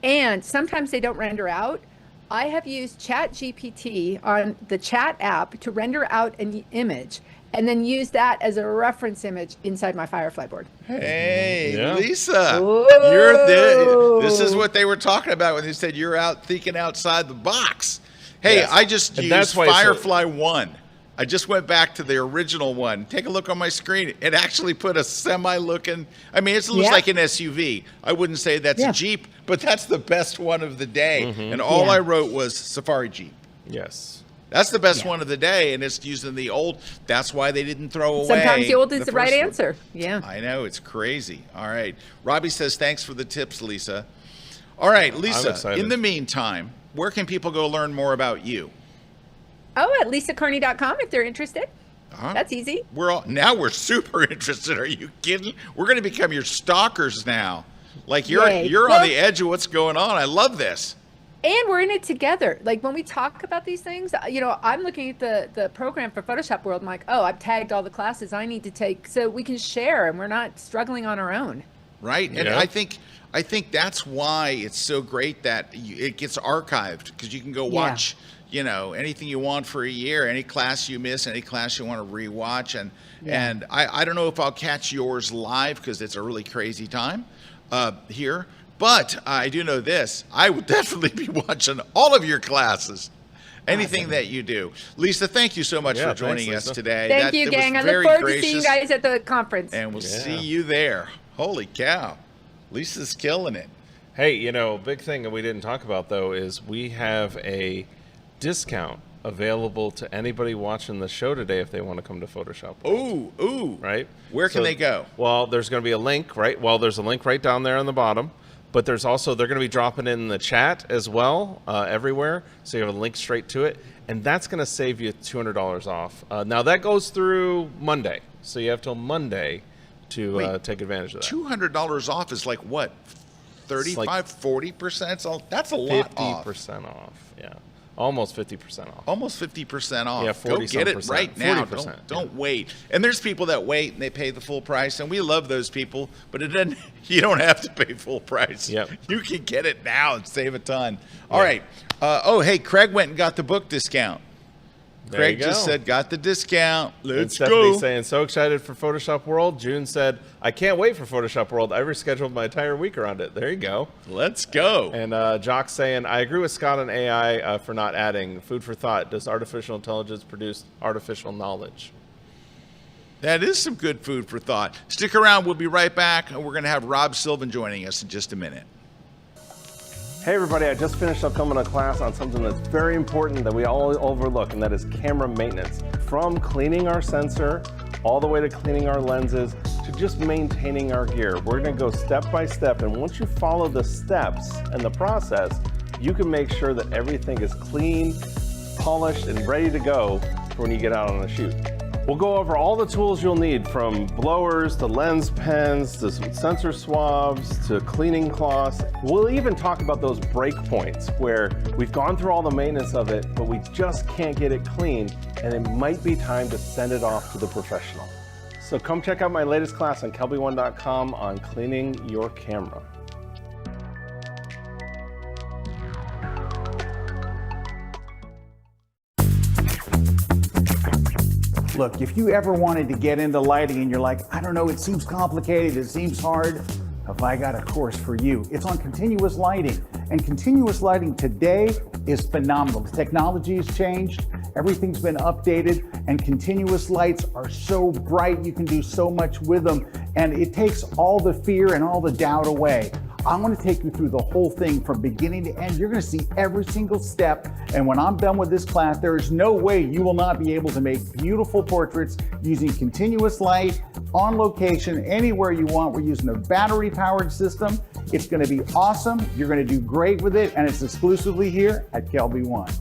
Speaker 4: And sometimes they don't render out. I have used ChatGPT on the chat app to render out an image and then use that as a reference image inside my Firefly board.
Speaker 1: Hey,
Speaker 3: Yeah.
Speaker 1: Lisa,
Speaker 4: Whoa.
Speaker 1: this is what they were talking about when they said you're out thinking outside the box. Hey,
Speaker 3: Yes.
Speaker 1: I just
Speaker 3: And that's
Speaker 1: used
Speaker 3: why it's
Speaker 1: Firefly 1. I just went back to the original one. Take a look on my screen. It actually put a semi-looking, I mean, it looks like an SUV. I wouldn't say that's a Jeep, but that's the best one of the day. And all I wrote was Safari Jeep.
Speaker 3: Yes.
Speaker 1: That's the best one of the day, and it's using the old. That's why they didn't throw away.
Speaker 4: Sometimes the old is the right
Speaker 1: first one.
Speaker 4: answer. Yeah.
Speaker 1: I know, it's crazy. All right. Robbie says, thanks for the tips, Lisa. All right, Lisa,
Speaker 3: excited.
Speaker 1: in the meantime, where can people go learn more about you?
Speaker 4: Oh, at lisacarney.com if they're interested.
Speaker 1: Uh-huh.
Speaker 4: That's easy.
Speaker 1: We're super interested. Are you kidding? We're going to become your stalkers now. Like you're
Speaker 4: Yay.
Speaker 1: on
Speaker 4: Well-
Speaker 1: the edge of what's going on. I love this.
Speaker 4: And we're in it together. Like when we talk about these things, you know, I'm looking at the program for Photoshop World. I'm like, oh, I've tagged all the classes I need to take so we can share and we're not struggling on our own.
Speaker 1: Right. And
Speaker 3: Yeah.
Speaker 1: I think that's why it's so great that it gets archived because you can go watch, you know, anything you want for a year, any class you miss, any class you want to rewatch. And I don't know if I'll catch yours live because it's a really crazy time here. But I do know this. I would definitely be watching all of your classes. Anything that you do. Lisa, thank you so much for joining us today.
Speaker 4: Thank you,
Speaker 1: it
Speaker 4: gang.
Speaker 1: was
Speaker 4: I look
Speaker 1: very
Speaker 4: forward to seeing you
Speaker 1: gracious.
Speaker 4: guys at the conference.
Speaker 1: And we'll see you there. Holy cow. Lisa's killing it.
Speaker 3: Hey, you know, big thing that we didn't talk about though is we have a discount available to anybody watching the show today if they want to come to Photoshop World.
Speaker 1: Ooh.
Speaker 3: Right?
Speaker 1: Where can they go?
Speaker 3: Well, there's going to be a link, right? Well, there's a link right down there on the bottom. But there's also, they're going to be dropping in the chat as well, everywhere. So you have a link straight to it. And that's going to save you $200 off. Now, that goes through Monday. So you have till Monday to take advantage of that.
Speaker 1: $200 off is like what? 35,
Speaker 3: like
Speaker 1: 40%? That's a lot off.
Speaker 3: 50% off. Yeah. Almost 50% off.
Speaker 1: Almost 50% off.
Speaker 3: Yeah,
Speaker 1: Go get it
Speaker 3: 40%
Speaker 1: right now.
Speaker 3: 40%,
Speaker 1: Don't wait. And there's people that wait and they pay the full price, and we love those people. But it doesn't. You don't have to pay full price.
Speaker 3: Yep.
Speaker 1: You can get it now and save a ton. All right. Hey, Craig went and got the book discount.
Speaker 3: There
Speaker 1: Craig
Speaker 3: you
Speaker 1: just
Speaker 3: go.
Speaker 1: said, got the discount.
Speaker 3: And
Speaker 1: Let's
Speaker 3: Stephanie
Speaker 1: go.
Speaker 3: saying, so excited for Photoshop World. June said, I can't wait for Photoshop World. I rescheduled my entire week around it. There you go.
Speaker 1: Let's go.
Speaker 3: And Jock saying, I agree with Scott on AI for not adding. Food for thought. Does artificial intelligence produce artificial knowledge?
Speaker 1: That is some good food for thought. Stick around. We'll be right back. And we're going to have Rob Sylvan joining us in just a minute.
Speaker 5: Hey everybody, I just finished up filming a class on something that's very important that we all overlook, and that is camera maintenance. From cleaning our sensor, all the way to cleaning our lenses, to just maintaining our gear. We're gonna go step by step, and once you follow the steps and the process, you can make sure that everything is clean, polished, and ready to go for when you get out on a shoot. We'll go over all the tools you'll need, from blowers to lens pens to sensor swabs to cleaning cloths. We'll even talk about those break points where we've gone through all the maintenance of it, but we just can't get it clean, and it might be time to send it off to the professional. So come check out my latest class on KelbyOne.com on cleaning your camera.
Speaker 2: Look, if you ever wanted to get into lighting and you're like, I don't know, it seems complicated, it seems hard, have I got a course for you? It's on continuous lighting. And continuous lighting today is phenomenal. The technology has changed, everything's been updated, and continuous lights are so bright, you can do so much with them, and it takes all the fear and all the doubt away. I want to take you through the whole thing from beginning to end. You're going to see every single step. And when I'm done with this class, there is no way you will not be able to make beautiful portraits using continuous light on location, anywhere you want. We're using a battery powered system. It's going to be awesome. You're going to do great with it. And it's exclusively here at KelbyOne.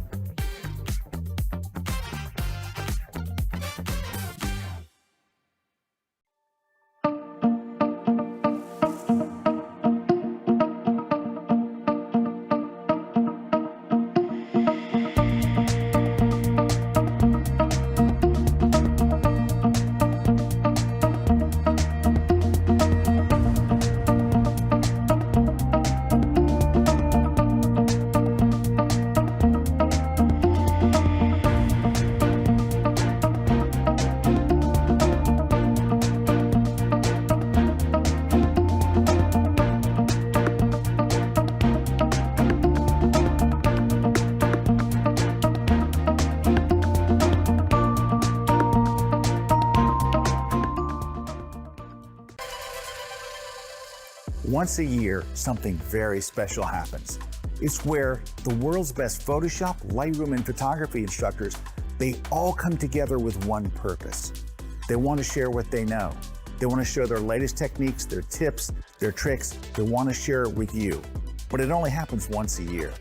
Speaker 2: Once a year, something very special happens. It's where the world's best Photoshop, Lightroom, and photography instructors, they all come together with one purpose. They want to share what they know. They want to share their latest techniques, their tips, their tricks. They want to share it with you. But it only happens once a year.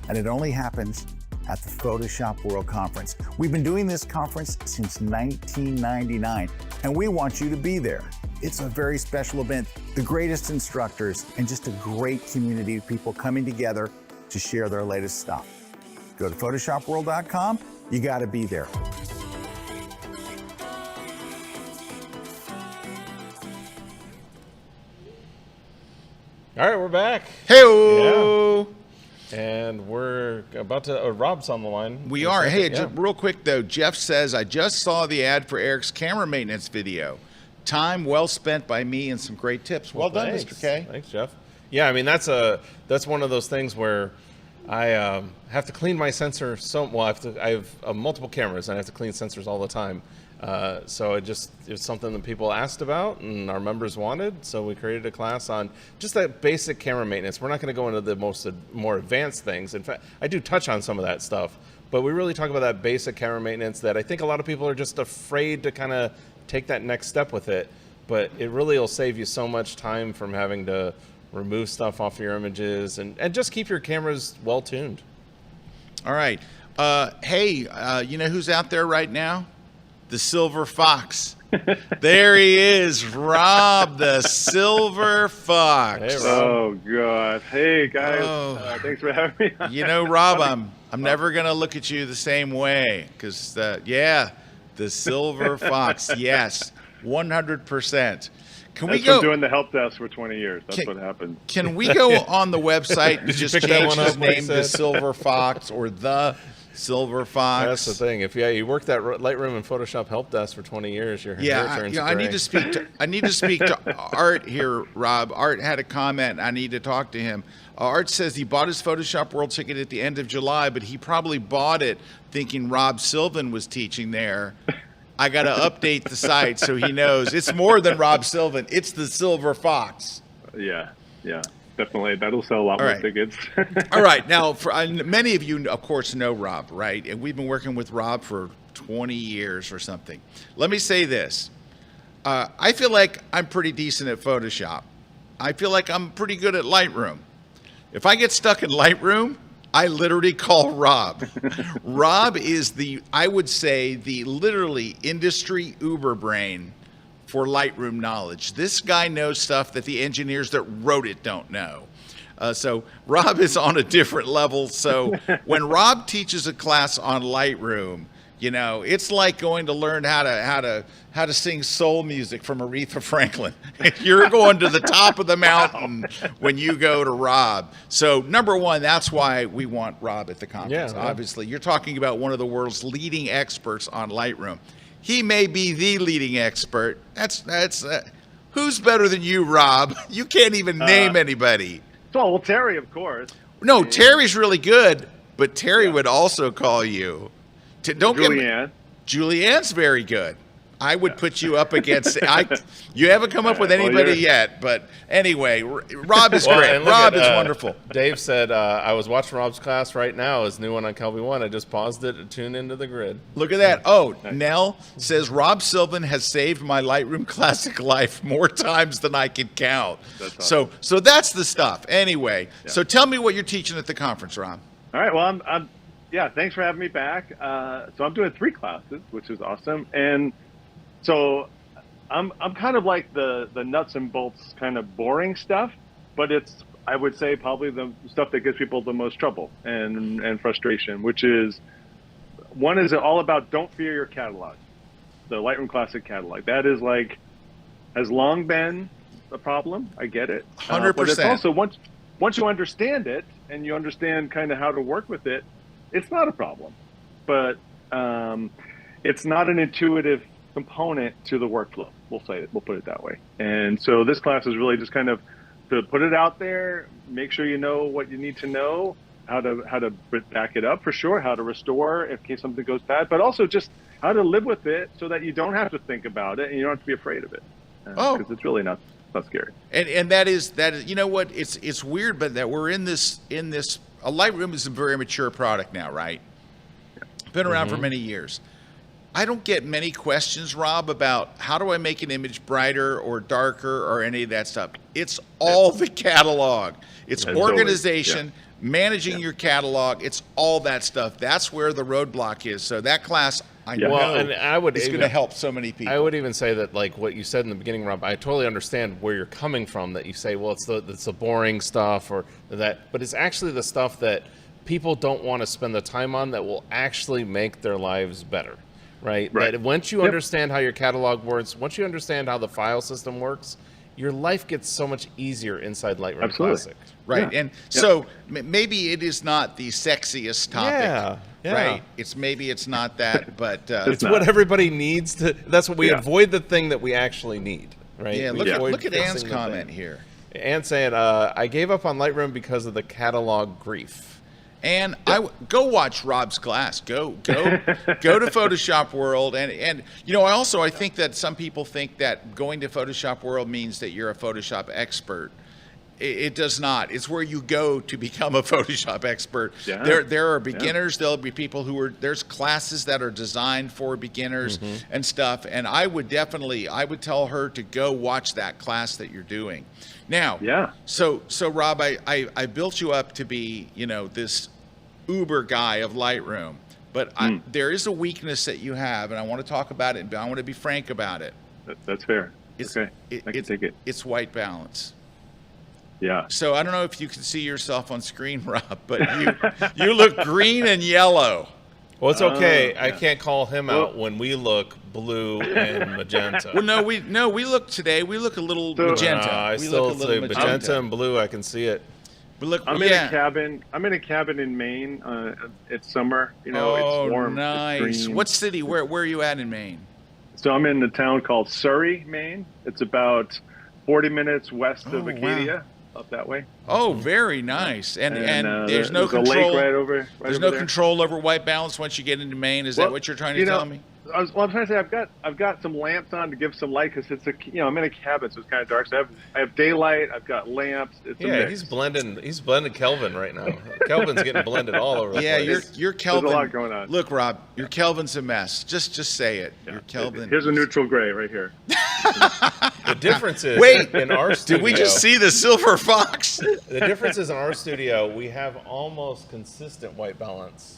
Speaker 2: And it only happens at the Photoshop World Conference. We've been doing this conference since 1999, and we want you to be there. It's a very special event, the greatest instructors, and just a great community of people coming together to share their latest stuff. Go to photoshopworld.com, you gotta be there.
Speaker 3: All right, we're back.
Speaker 1: Hey-o!
Speaker 3: Yeah. And we're about to, Rob's on the line.
Speaker 1: We are. Hey, just real quick though, Jeff says, I just saw the ad for Erik's camera maintenance video. Time well spent by me and some great tips. Well done,
Speaker 3: thanks.
Speaker 1: Mr. K.
Speaker 3: Thanks, Jeff. Yeah, I mean, that's one of those things where I have to clean my sensor I have multiple cameras and I have to clean sensors all the time. So it was something that people asked about and our members wanted. So we created a class on just that basic camera maintenance. We're not going to go into the more advanced things. In fact, I do touch on some of that stuff, but we really talk about that basic camera maintenance that I think a lot of people are just afraid to kind of take that next step with it. But it really will save you so much time from having to remove stuff off your images and just keep your cameras well tuned.
Speaker 1: All right. Hey, you know who's out there right now? The Silver Fox. There he is, Rob, the Silver Fox.
Speaker 3: Hey, Rob.
Speaker 6: Oh God! Hey guys, thanks for having me.
Speaker 1: You know, Rob, I'm never gonna look at you the same way because the Silver Fox. Yes, 100%. Can we go?
Speaker 6: From doing the help desk for 20 years. That's what happened.
Speaker 1: Can we go on the website and just
Speaker 3: pick that
Speaker 1: change
Speaker 3: one
Speaker 1: his
Speaker 3: up, like I
Speaker 1: name to
Speaker 3: said?
Speaker 1: Silver Fox or the Silver Fox?
Speaker 3: That's the thing. If you worked that Lightroom and Photoshop help desk for 20 years, your hair turns gray.
Speaker 1: I need to speak to Art here, Rob. Art had a comment. I need to talk to him. Art says he bought his Photoshop World ticket at the end of July, but he probably bought it thinking Rob Sylvan was teaching there. I got to update the site so he knows it's more than Rob Sylvan. It's the Silver Fox.
Speaker 6: Yeah, definitely. That'll sell a lot more tickets.
Speaker 1: All right. Now, many of you, of course, know Rob, right? And we've been working with Rob for 20 years or something. Let me say this. I feel like I'm pretty decent at Photoshop. I feel like I'm pretty good at Lightroom. If I get stuck in Lightroom, I literally call Rob. Rob is I would say, the literally industry uber brain for Lightroom knowledge. This guy knows stuff that the engineers that wrote it don't know. So Rob is on a different level. So when Rob teaches a class on Lightroom, you know, it's like going to learn how to sing soul music from Aretha Franklin. You're going to the top of the mountain when you go to Rob. So number one, that's why we want Rob at the conference.
Speaker 3: Yeah.
Speaker 1: Obviously, you're talking about one of the world's leading experts on Lightroom. He may be the leading expert. That's who's better than you, Rob? You can't even name anybody.
Speaker 6: Well, Terry, of course.
Speaker 1: No, Terry's really good, but Terry would also call you. Don't
Speaker 6: Julianne.
Speaker 1: Julianne's very good. I would put you up against. You haven't come up with anybody yet, but anyway, Rob is great.
Speaker 3: And
Speaker 1: Rob is wonderful.
Speaker 3: Dave said, I was watching Rob's class right now, his new one on KelbyOne. I just paused it to tune into the grid.
Speaker 1: Look at that. Oh, Nell says, Rob Sylvan has saved my Lightroom Classic life more times than I can count.
Speaker 6: That's awesome.
Speaker 1: So that's the stuff. Anyway, so tell me what you're teaching at the conference, Rob.
Speaker 6: All right. Well, yeah, thanks for having me back. So I'm doing 3 classes, which is awesome. And so I'm kind of like the nuts and bolts kind of boring stuff, but it's, I would say, probably the stuff that gives people the most trouble and frustration, which is, one is all about don't fear your catalog, the Lightroom Classic catalog. That is like, has long been a problem. I get it.
Speaker 1: 100%.
Speaker 6: But it's also, once you understand it and you understand kind of how to work with it, it's not a problem. But it's not an intuitive component to the workflow. We'll put it that way. And so this class is really just kind of to put it out there, make sure you know what you need to know, how to back it up for sure, how to restore in case something goes bad, but also just how to live with it so that you don't have to think about it and you don't have to be afraid of it. Because it's really not scary.
Speaker 1: And that is you know what, it's weird, but that we're in this a Lightroom is a very mature product now, right? Been around for many years. I don't get many questions, Rob, about how do I make an image brighter or darker or any of that stuff. It's all the catalog. It's organization, managing your catalog. It's all that stuff. That's where the roadblock is. So that class, I know,
Speaker 3: and I would
Speaker 1: is going to help so many people.
Speaker 3: I would even say that, like what you said in the beginning, Rob, I totally understand where you're coming from, that you say, well, it's the boring stuff or that, but it's actually the stuff that people don't want to spend the time on that will actually make their lives better. Right. That once you understand how your catalog works, once you understand how the file system works, your life gets so much easier inside Lightroom Classic.
Speaker 1: Right. And so maybe it is not the sexiest topic. Right. Maybe it's not that, but
Speaker 3: it's what everybody needs to. That's what we avoid, the thing that we actually need. Right.
Speaker 1: Yeah. Look at Ann's comment here.
Speaker 3: Ann saying, I gave up on Lightroom because of the catalog grief.
Speaker 1: And go watch Rob's class. Go to Photoshop World, and you know, I think that some people think that going to Photoshop World means that you're a Photoshop expert. It does not. It's where you go to become a Photoshop expert. There are beginners. There'll be people there's classes that are designed for beginners and stuff. And I would tell her to go watch that class that you're doing. Now, so Rob, I built you up to be, you know, this uber guy of Lightroom, but there is a weakness that you have, and I want to talk about it, but I want to be frank about it.
Speaker 6: That's fair. Okay, I can take it.
Speaker 1: It's white balance.
Speaker 6: Yeah.
Speaker 1: So I don't know if you can see yourself on screen, Rob, but you look green and yellow.
Speaker 3: Well, it's okay. I can't call him out when we look blue and magenta.
Speaker 1: Well, no, we look today. We look a little magenta.
Speaker 3: I still say magenta and blue. I can see it.
Speaker 6: I'm in a cabin. I'm in a cabin in Maine. It's summer. You know, it's warm.
Speaker 1: Nice.
Speaker 6: It's green.
Speaker 1: What city? Where are you at in Maine?
Speaker 6: So I'm in a town called Surrey, Maine. It's about 40 minutes west of Acadia. Up that way.
Speaker 1: Oh, very nice. And there's no
Speaker 6: control.
Speaker 1: There's
Speaker 6: a lake right over there.
Speaker 1: Control over white balance once you get into Maine. Is that what you're trying to tell me?
Speaker 6: I'm trying to say I've got some lamps on to give some light because I'm in a cabin, so it's kind of dark. So I have daylight. I've got lamps.
Speaker 3: He's blending Kelvin right now. Kelvin's getting blended all over the place.
Speaker 1: Your Kelvin.
Speaker 6: There's a lot going on.
Speaker 1: Look, Rob, your Kelvin's a mess. Just say it. Your Kelvin.
Speaker 6: Here's a neutral gray right here.
Speaker 3: The difference is
Speaker 1: Wait,
Speaker 3: in our studio.
Speaker 1: Did we just see the silver fox?
Speaker 3: The difference is in our studio, we have almost consistent white balance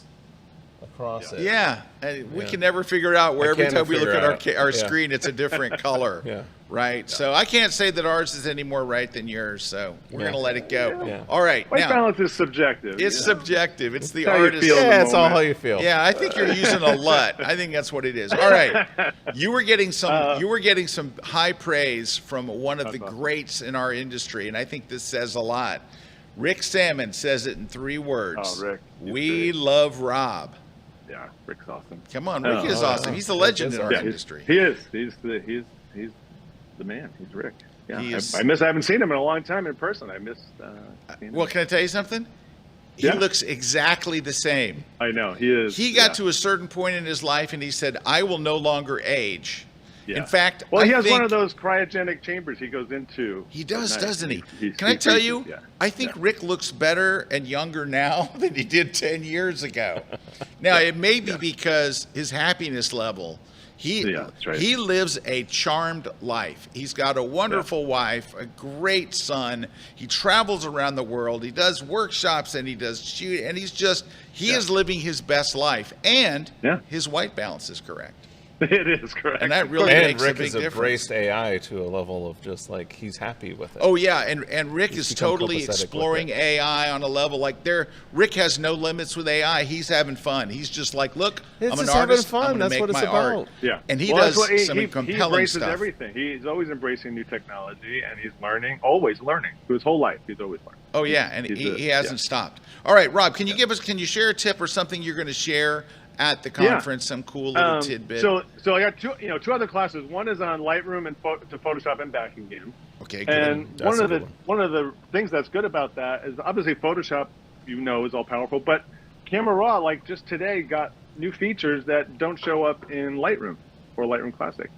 Speaker 3: across it.
Speaker 1: Yeah, and we
Speaker 3: Yeah.
Speaker 1: can never figure it out. Where every
Speaker 3: can't
Speaker 1: time we look
Speaker 3: figure
Speaker 1: at
Speaker 3: out.
Speaker 1: our
Speaker 3: Yeah.
Speaker 1: screen, it's a different color.
Speaker 3: Yeah.
Speaker 1: Right. So I can't say that ours is any more right than yours. So we're
Speaker 3: Yeah.
Speaker 1: gonna let it go.
Speaker 3: Yeah.
Speaker 1: All right.
Speaker 6: White
Speaker 1: Now
Speaker 6: balance is subjective.
Speaker 1: it's
Speaker 6: you know?
Speaker 1: subjective. It's the
Speaker 6: how you
Speaker 1: artist.
Speaker 6: feel in the
Speaker 3: Yeah, it's all
Speaker 6: moment.
Speaker 3: how you feel.
Speaker 1: Yeah, I think you're using a LUT. I think that's what it is. All right. You were getting some high praise from one of the greats in our industry, and I think this says a lot. Rick Salmon says it in 3 words.
Speaker 6: Oh, Rick, he's
Speaker 1: We
Speaker 6: great.
Speaker 1: love Rob.
Speaker 6: Yeah, Rick's awesome.
Speaker 1: Come on, Rick is
Speaker 3: Oh,
Speaker 1: awesome.
Speaker 3: yeah.
Speaker 1: He's the legend in our
Speaker 6: Yeah,
Speaker 1: industry.
Speaker 6: he is. He's the man. He's Rick. Yeah,
Speaker 1: He is-
Speaker 6: I haven't seen him in a long time in person. I missed. Seeing him.
Speaker 1: Well, can I tell you something? He
Speaker 6: Yeah.
Speaker 1: looks exactly the same.
Speaker 6: I know he is.
Speaker 1: He got to a certain point in his life and he said, I will no longer age.
Speaker 6: Yeah.
Speaker 1: In fact,
Speaker 6: well, he
Speaker 1: I
Speaker 6: has
Speaker 1: think
Speaker 6: one of those cryogenic chambers he goes into.
Speaker 1: he does,
Speaker 6: at night.
Speaker 1: doesn't he?
Speaker 6: He
Speaker 1: Can I tell
Speaker 6: freezes,
Speaker 1: you,
Speaker 6: yeah.
Speaker 1: I think
Speaker 6: Yeah.
Speaker 1: Rick looks better and younger now than he did 10 years ago. Now, it may be because his happiness level.
Speaker 6: Yeah, that's right.
Speaker 1: He lives a charmed life. He's got a wonderful wife, a great son. He travels around the world. He does workshops and he does shoot, and he is living his best life. And
Speaker 6: Yeah.
Speaker 1: his white balance is correct.
Speaker 6: It is correct.
Speaker 1: And that really
Speaker 3: And
Speaker 1: makes
Speaker 3: Rick
Speaker 1: a big
Speaker 3: has
Speaker 1: difference.
Speaker 3: embraced AI to a level of just like he's happy with it.
Speaker 1: Oh yeah, and Rick is
Speaker 3: become
Speaker 1: totally
Speaker 3: copacetic with
Speaker 1: exploring
Speaker 3: it.
Speaker 1: AI on a level like Rick has no limits with AI. He's having fun. He's just like, look,
Speaker 3: It's
Speaker 1: I'm an
Speaker 3: just having
Speaker 1: artist.
Speaker 3: fun.
Speaker 1: I'm gonna
Speaker 3: That's
Speaker 1: make
Speaker 3: what it's
Speaker 1: my art.
Speaker 3: about.
Speaker 6: Yeah,
Speaker 1: And he
Speaker 6: Well, that's
Speaker 1: does
Speaker 6: what
Speaker 1: some
Speaker 6: he
Speaker 1: compelling
Speaker 6: embraces
Speaker 1: stuff.
Speaker 6: everything. He's always embracing new technology, and he's learning, always learning. Through his whole life, he's always learning.
Speaker 1: Oh yeah, and
Speaker 6: He's
Speaker 1: he hasn't stopped. All right, Rob, can you share a tip or something you're going to share at the conference? Some cool little tidbit.
Speaker 6: So I got two other classes. One is on Lightroom and to Photoshop and backing game.
Speaker 1: Okay, good.
Speaker 6: And
Speaker 3: That's a good
Speaker 6: one of the things that's good about that is obviously Photoshop, is all powerful, but Camera Raw, like just today, got new features that don't show up in Lightroom or Lightroom Classic.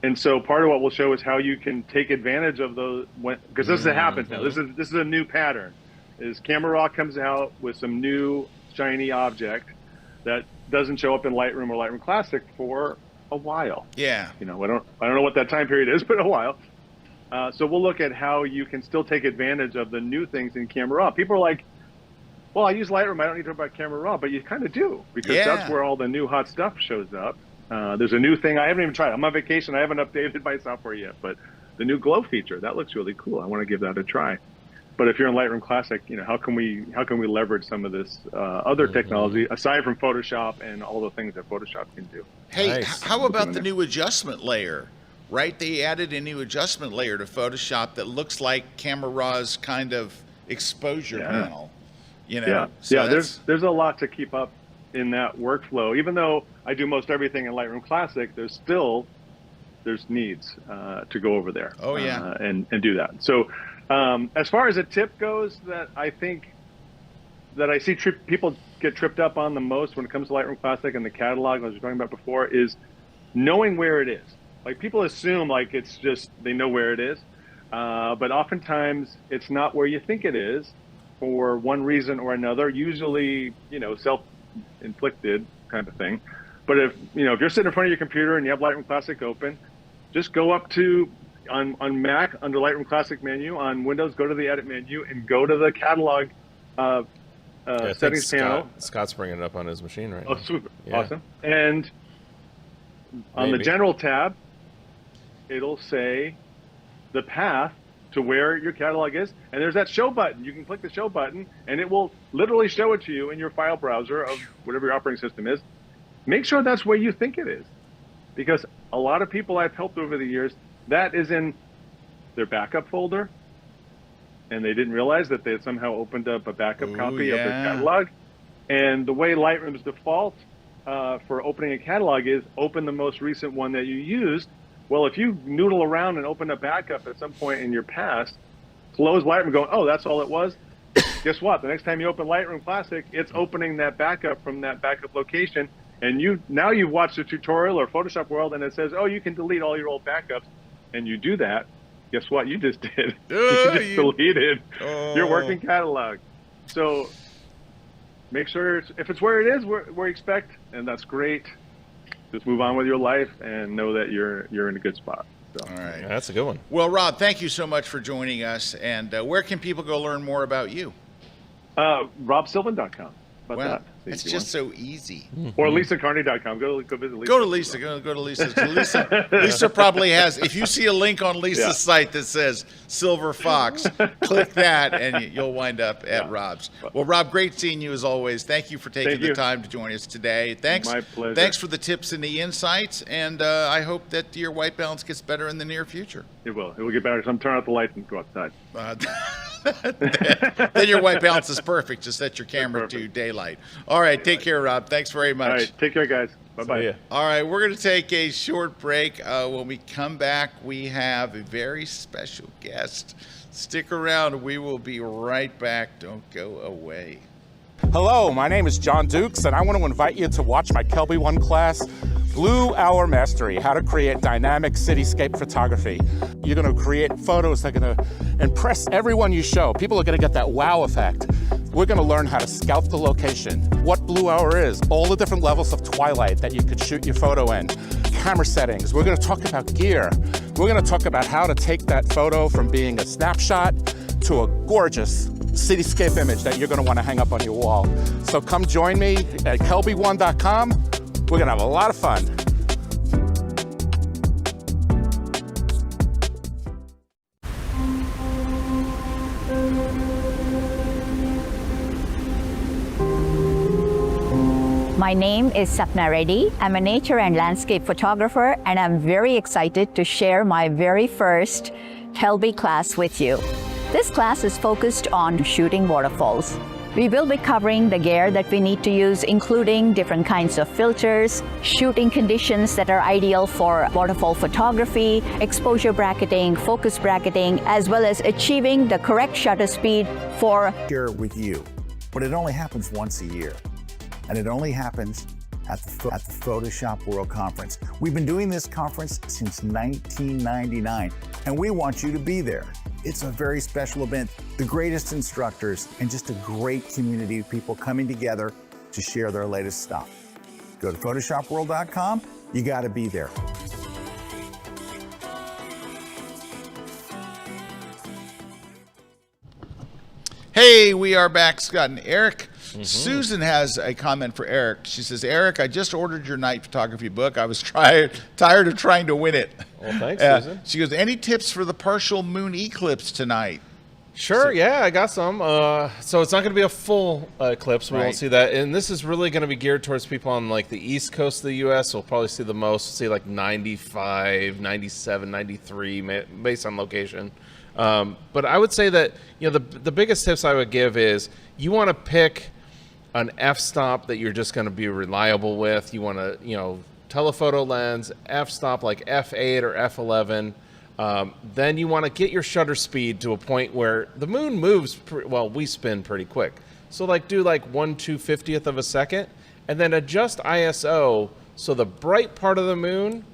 Speaker 6: And so part of what we'll show is how you can take advantage of those, because this happens now. This is a new pattern. Is Camera Raw comes out with some new shiny object that doesn't show up in Lightroom or Lightroom Classic for a while.
Speaker 1: Yeah.
Speaker 6: I don't know what that time period is, but a while. So we'll look at how you can still take advantage of the new things in Camera Raw. People are like, well, I use Lightroom. I don't need to know about Camera Raw, but you kind of do, because that's where all the new hot stuff shows up. There's a new thing I haven't even tried. I'm on vacation. I haven't updated my software yet, but the new glow feature, that looks really cool. I want to give that a try. But if you're in Lightroom Classic, how can we leverage some of this other technology aside from Photoshop and all the things that Photoshop can do?
Speaker 1: Hey,
Speaker 3: Nice.
Speaker 1: how about the new adjustment layer? Right, they added a new adjustment layer to Photoshop that looks like Camera Raw's kind of exposure panel. So
Speaker 6: there's a lot to keep up in that workflow. Even though I do most everything in Lightroom Classic, there's needs to go over there.
Speaker 1: Oh, yeah.
Speaker 6: And do that. So as far as a tip goes, that I think that I see people get tripped up on the most when it comes to Lightroom Classic and the catalog, as we were talking about before, is knowing where it is. Like, people assume like it's just they know where it is, but oftentimes it's not where you think it is for one reason or another. Usually, self-inflicted kind of thing. But if you're sitting in front of your computer and you have Lightroom Classic open, just go up to on Mac under Lightroom Classic menu. On Windows, go to the Edit menu and go to the catalog
Speaker 3: I think
Speaker 6: settings panel.
Speaker 3: Scott's bringing it up on his machine right now.
Speaker 6: Oh, super.
Speaker 3: Yeah.
Speaker 6: Awesome. And on the
Speaker 3: Maybe.
Speaker 6: General tab, it'll say the path to where your catalog is, and there's that show button. You can click the show button, and it will literally show it to you in your file browser of whatever your operating system is. Make sure that's where you think it is, because a lot of people I've helped over the years, that is in their backup folder, and they didn't realize that they had somehow opened up a backup copy of their catalog. And the way Lightroom's default for opening a catalog is open the most recent one that you used. Well, if you noodle around and open a backup at some point in your past, close Lightroom going, oh, that's all it was? Guess what? The next time you open Lightroom Classic, it's opening that backup from that backup location. And now you've watched a tutorial or Photoshop World, and it says, oh, you can delete all your old backups. And you do that. Guess what? You just did. You just deleted your working catalog. So make sure if it's where it is, where you expect, and that's great. Just move on with your life and know that you're in a good spot. So.
Speaker 1: All right.
Speaker 3: Yeah, that's a good one.
Speaker 1: Well, Rob, thank you so much for joining us. And where can people go learn more about you?
Speaker 6: RobSylvan.com. About
Speaker 1: Well,
Speaker 6: that.
Speaker 1: it's just so easy.
Speaker 6: Or LisaCarney.com. Go visit Lisa.
Speaker 1: Go to Lisa. Go to Lisa. Lisa probably has. If you see a link on Lisa's site that says Silver Fox, click that, and you'll wind up at Rob's. Well, Rob, great seeing you as always. Thank you for taking the time to join us today. Thanks.
Speaker 6: My pleasure.
Speaker 1: Thanks for the tips and the insights, and I hope that your white balance gets better in the near future.
Speaker 6: It will. It will get better. So I'm turning out the lights and go outside.
Speaker 1: Then your white balance is perfect. Just set your camera to daylight. All right. Take care, Rob. Thanks very much.
Speaker 6: All right. Take care, guys. Bye-bye.
Speaker 3: See ya.
Speaker 1: All right, we're going to take a short break. When we come back, we have a very special guest. Stick around. We will be right back. Don't go away.
Speaker 7: Hello, my name is John Dukes, and I want to invite you to watch my KelbyOne class, Blue Hour Mastery, how to create dynamic cityscape photography. You're going to create photos that are going to impress everyone you show. People are going to get that wow effect. We're going to learn how to scout the location, what Blue Hour is, all the different levels of twilight that you could shoot your photo in, camera settings. We're going to talk about gear. We're going to talk about how to take that photo from being a snapshot to a gorgeous cityscape image that you're going to want to hang up on your wall. So come join me at KelbyOne.com. We're going to have a lot of fun.
Speaker 8: My name is Sapna Reddy. I'm a nature and landscape photographer, and I'm very excited to share my very first Kelby class with you. This class is focused on shooting waterfalls. We will be covering the gear that we need to use, including different kinds of filters, shooting conditions that are ideal for waterfall photography, exposure bracketing, focus bracketing, as well as achieving the correct shutter speed for
Speaker 2: Share it with you, but it only happens once a year. And it only happens at the Photoshop World Conference. We've been doing this conference since 1999, and we want you to be there. It's a very special event, the greatest instructors, and just a great community of people coming together to share their latest stuff. Go to PhotoshopWorld.com, you gotta be there.
Speaker 1: Hey, we are back, Scott and Eric. Susan has a comment for Eric. She says, Eric, I just ordered your night photography book. I was tired of trying to win it.
Speaker 3: Well, thanks, Susan.
Speaker 1: She goes, any tips for the partial moon eclipse tonight?
Speaker 3: Sure, yeah, I got some. So it's not going to be a full eclipse. We won't see that. And this is really going to be geared towards people on like the east coast of the U.S. We'll probably see the most, see like 95, 97, 93, based on location. But I would say that, you know, the biggest tips I would give is you want to pick an f-stop that you're just going to be reliable with. You want to, you know, telephoto lens, f-stop like f8 or f11. Then you want to get your shutter speed to a point where the moon moves, well, we spin pretty quick. So like do like 1/250th of a second, and then adjust ISO so the bright part of the moon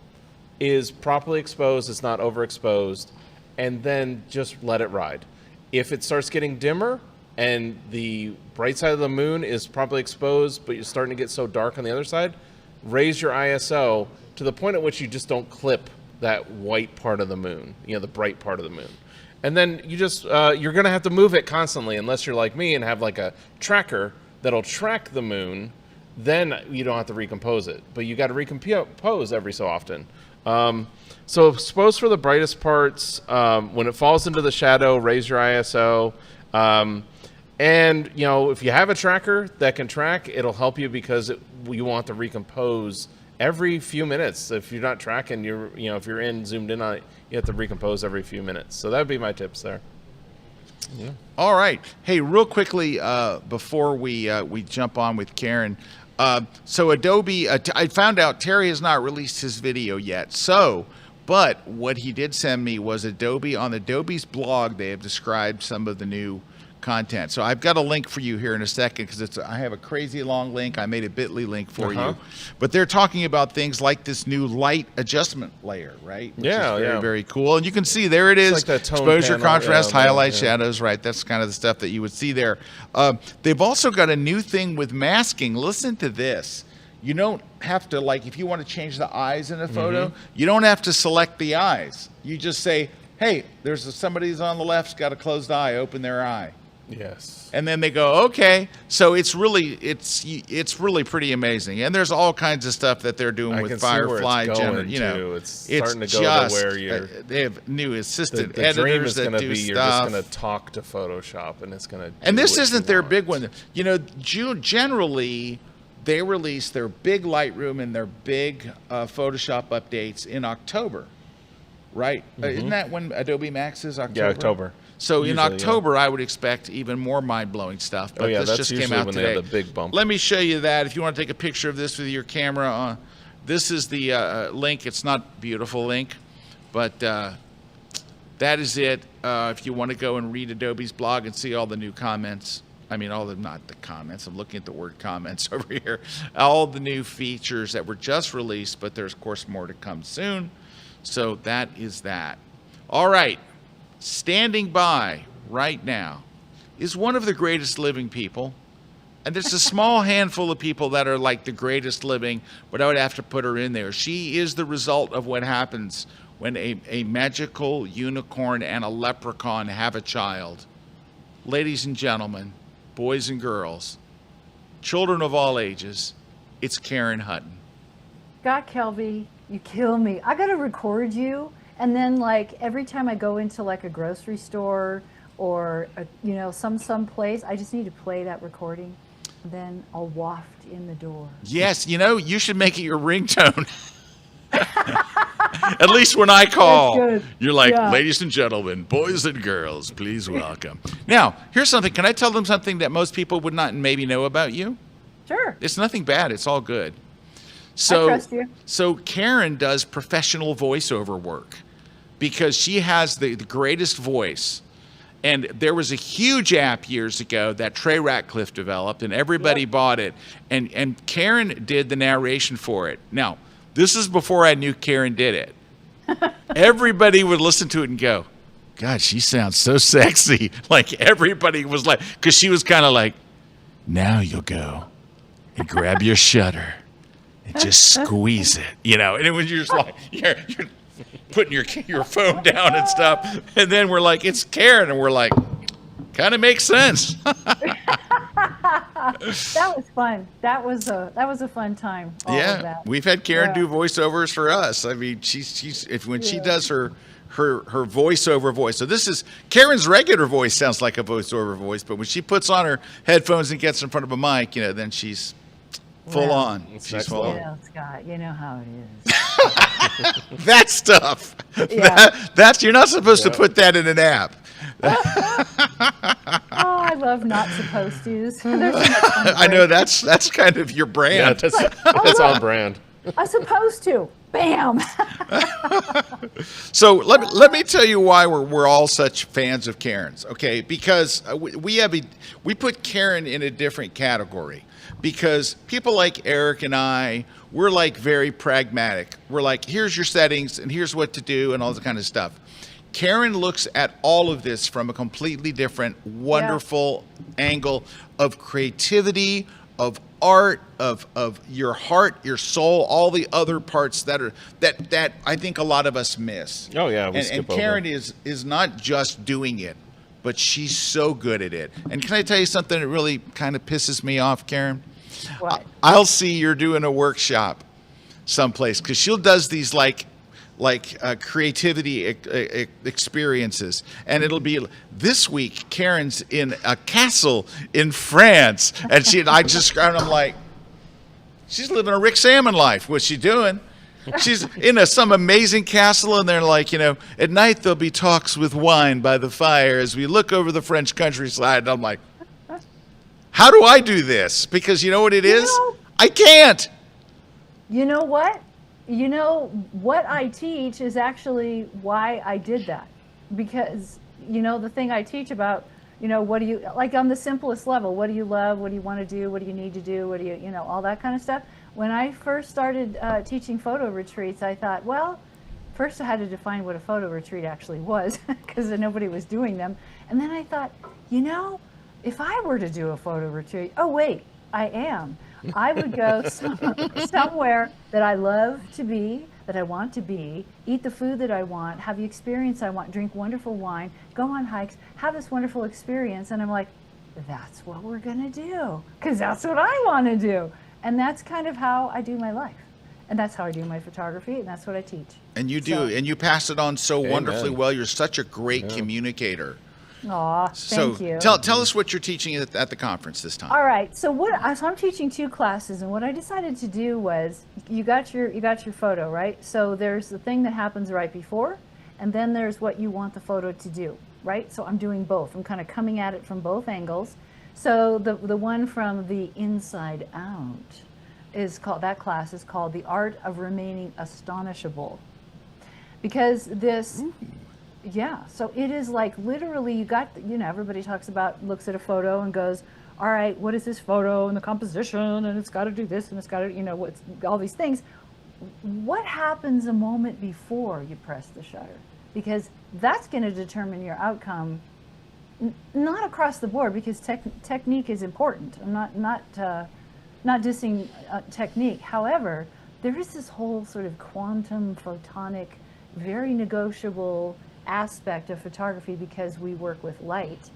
Speaker 3: is properly exposed, it's not overexposed, and then just let it ride. If it starts getting dimmer and the bright side of the moon is properly exposed, but you're starting to get so dark on the other side, raise your ISO to the point at which you just don't clip that white part of the moon, you know, the bright part of the moon. And then you just, you're gonna have to move it constantly unless you're like me and have like a tracker that'll track the moon, then you don't have to recompose it. But you gotta recompose every so often. So expose for the brightest parts. When it falls into the shadow, raise your ISO. And you know, if you have a tracker that can track, it'll help you because you want to recompose every few minutes. If you're not tracking, you know, if you're zoomed in on it, you have to recompose every few minutes. So that'd be my tips there. Yeah.
Speaker 1: All right. Hey, real quickly before we jump on with Karen. So Adobe, I found out Terry has not released his video yet. So, but what he did send me was Adobe. On Adobe's blog, they have described some of the new content. So I've got a link for you here in a second because I have a crazy long link. I made a bit.ly link for you. But they're talking about things like this new light adjustment layer, right? Which is very, very cool. And you can see there it is.
Speaker 3: Like that tone
Speaker 1: exposure,
Speaker 3: panel,
Speaker 1: contrast, highlight, shadows, right? That's kind of the stuff that you would see there. They've also got a new thing with masking. Listen to this. you don't have to, like, if you want to change the eyes in a photo, you don't have to select the eyes. You just say, hey, there's somebody's on the left's got a closed eye, open their eye.
Speaker 3: Yes.
Speaker 1: And then they go, okay. So it's really pretty amazing. And there's all kinds of stuff that they're doing with Firefly.
Speaker 3: It's starting to go to where you're.
Speaker 1: They have new assistant
Speaker 3: the dream
Speaker 1: editors
Speaker 3: is
Speaker 1: that
Speaker 3: going to
Speaker 1: do
Speaker 3: be
Speaker 1: stuff.
Speaker 3: you're just going to talk to Photoshop, and it's going to.
Speaker 1: And this isn't their big one. You know, generally they release their big Lightroom and their big Photoshop updates in October, right? Isn't that when Adobe Max is October?
Speaker 3: Yeah, October.
Speaker 1: So in October, I would expect even more mind-blowing stuff. But this
Speaker 3: that's
Speaker 1: just
Speaker 3: usually
Speaker 1: came out
Speaker 3: when
Speaker 1: today.
Speaker 3: they have the big bump.
Speaker 1: Let me show you that. If you want to take a picture of this with your camera, this is the link. It's not beautiful link, but that is it. If you want to go and read Adobe's blog and see all the new comments. I mean, not the comments. I'm looking at the word comments over here. All the new features that were just released, but there's, of course, more to come soon. So that is that. All right. Standing by right now is one of the greatest living people. And there's a small handful of people that are like the greatest living, but I would have to put her in there. She is the result of what happens when a magical unicorn and a leprechaun have a child. Ladies and gentlemen, boys and girls, children of all ages, it's Karen Hutton.
Speaker 9: God, Kelby, you kill me. I got to record you. And then, like, every time I go into like a grocery store or some place, I just need to play that recording. Then I'll waft in the door.
Speaker 1: Yes, you should make it your ringtone. At least when I call, you're like, ladies and gentlemen, boys and girls, please welcome. Now, here's something. Can I tell them something that most people would not maybe know about you?
Speaker 9: Sure.
Speaker 1: It's nothing bad. It's all good.
Speaker 9: I trust you.
Speaker 1: So Karen does professional voiceover work because she has the greatest voice. And there was a huge app years ago that Trey Ratcliffe developed, and everybody bought it. And Karen did the narration for it. Now, this is before I knew Karen did it. Everybody would listen to it and go, God, she sounds so sexy. Like everybody was like, because she was kind of like, now you'll go and grab your shutter and just squeeze it, and it was just like, you're putting your phone down and stuff. And then we're like, it's Karen. And we're like, kind of makes sense.
Speaker 9: That was fun. That was a fun time. All of that.
Speaker 1: We've had Karen do voiceovers for us. I mean, she does her voiceover voice. So this is Karen's regular voice sounds like a voiceover voice, but when she puts on her headphones and gets in front of a mic, then she's full on. She's full on.
Speaker 9: Scott, you know how it is.
Speaker 1: That stuff.
Speaker 9: Yeah.
Speaker 1: That's you're not supposed to put that in an app.
Speaker 9: I love not supposed to's.
Speaker 1: I know that's kind of your brand.
Speaker 3: Yeah, that's on brand.
Speaker 9: I'm supposed to. Bam.
Speaker 1: So let me tell you why we're all such fans of Karen's. Okay, because we put Karen in a different category. Because people like Erik and I, we're like very pragmatic. We're like, here's your settings and here's what to do and all that kind of stuff. Karen looks at all of this from a completely different, wonderful angle of creativity, of art, of your heart, your soul, all the other parts that I think a lot of us miss.
Speaker 3: Oh yeah,
Speaker 1: and Karen is not just doing it, but she's so good at it. And can I tell you something that really kind of pisses me off, Karen?
Speaker 9: What?
Speaker 1: I'll see you're doing a workshop someplace because she does these like creativity experiences, and it'll be this week Karen's in a castle in France, and I'm like, she's living a Rick Salmon life. What's she doing? She's in some amazing castle, and they're like, at night there'll be talks with wine by the fire as we look over the French countryside. And I'm like, how do I do this? Because you know what it is? I can't.
Speaker 9: You know what? What I teach is actually why I did that. Because, the thing I teach about, what do you, like on the simplest level, what do you love? What do you want to do? What do you need to do? What do you, all that kind of stuff. When I first started teaching photo retreats, I thought, well, first I had to define what a photo retreat actually was because nobody was doing them. And then I thought, if I were to do a photo retreat, oh wait, I am. I would go somewhere that I love to be, that I want to be, eat the food that I want, have the experience I want, drink wonderful wine, go on hikes, have this wonderful experience. And I'm like, that's what we're going to do, because that's what I want to do. And that's kind of how I do my life. And that's how I do my photography, and that's what I teach.
Speaker 1: And you do, and you pass it on so wonderfully well. You're such a great communicator.
Speaker 9: Aw, thank you.
Speaker 1: Tell us what you're teaching at the conference this time.
Speaker 9: All right, so I'm teaching 2 classes, and what I decided to do was, you got your photo, right? So there's the thing that happens right before, and then there's what you want the photo to do, right? So I'm doing both. I'm kind of coming at it from both angles. So the one from the inside out that class is called The Art of Remaining Astonishable. Because this, so it is like literally everybody looks at a photo and goes, all right, what is this photo and the composition, and it's got to do this and it's got to, what's all these things. What happens a moment before you press the shutter? Because that's going to determine your outcome, not across the board, because technique is important. I'm not dissing technique. However, there is this whole sort of quantum photonic, very negotiable aspect of photography, because we work with light.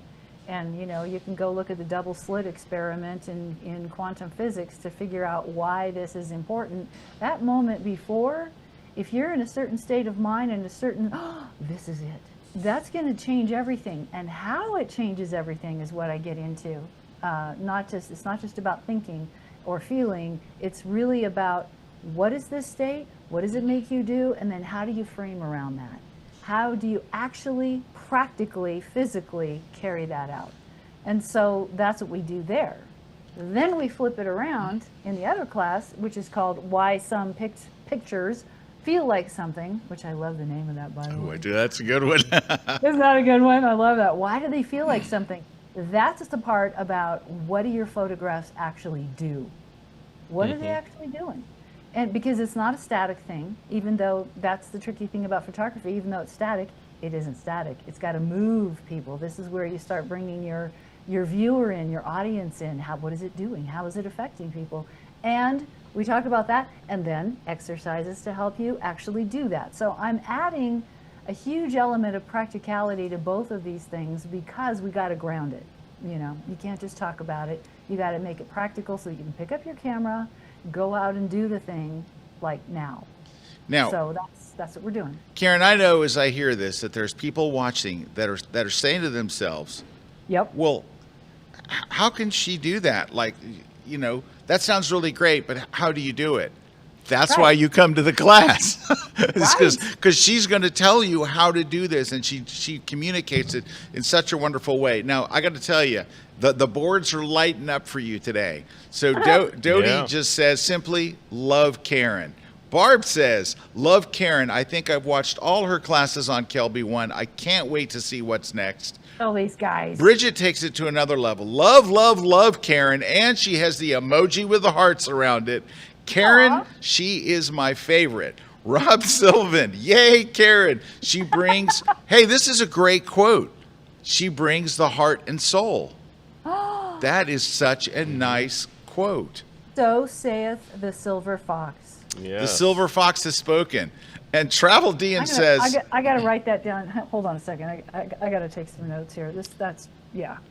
Speaker 9: And you can go look at the double slit experiment in quantum physics to figure out why this is important. That moment before, if you're in a certain state of mind and this is it, that's going to change everything. And how it changes everything is what I get into. It's not just about thinking or feeling. It's really about, what is this state? What does it make you do? And then how do you frame around that? How do you actually, practically, physically carry that out? And so that's what we do there. Then we flip it around in the other class, which is called Why Some Pictures Feel Like Something, which I love the name of that, by the way.
Speaker 1: That's a good one.
Speaker 9: Isn't that a good one? I love that. Why do they feel like something? That's just the part about, what do your photographs actually do? What are they actually doing? And because it's not a static thing, even though that's the tricky thing about photography, even though it's static, it isn't static. It's got to move people. This is where you start bringing your viewer in, your audience in. What is it doing? How is it affecting people? And we talk about that, and then exercises to help you actually do that. So I'm adding a huge element of practicality to both of these things, because we got to ground it. You can't just talk about it. You got to make it practical so you can pick up your camera, go out and do the thing, like now. So that's what we're doing.
Speaker 1: Karen, I know as I hear this that there's people watching that are saying to themselves,
Speaker 9: "Yep.
Speaker 1: Well, how can she do that? Like, that sounds really great, but how do you do it?" That's why you come to the class, because she's going to tell you how to do this, and she communicates it in such a wonderful way. Now, I got to tell you, the boards are lighting up for you today. So Dodie just says simply, love Karen. Barb says, love Karen. I think I've watched all her classes on KelbyOne. I can't wait to see what's next.
Speaker 9: Oh, these guys.
Speaker 1: Bridget takes it to another level. Love, love, love Karen. And she has the emoji with the hearts around it. Karen, she is my favorite. Rob Sylvan, yay, Karen. She brings, hey, this is a great quote. She brings the heart and soul. That is such a nice quote.
Speaker 9: So saith the silver fox.
Speaker 1: The silver fox has spoken. And Travel Dean says,
Speaker 9: I got to write that down. Hold on a second. I got to take some notes here.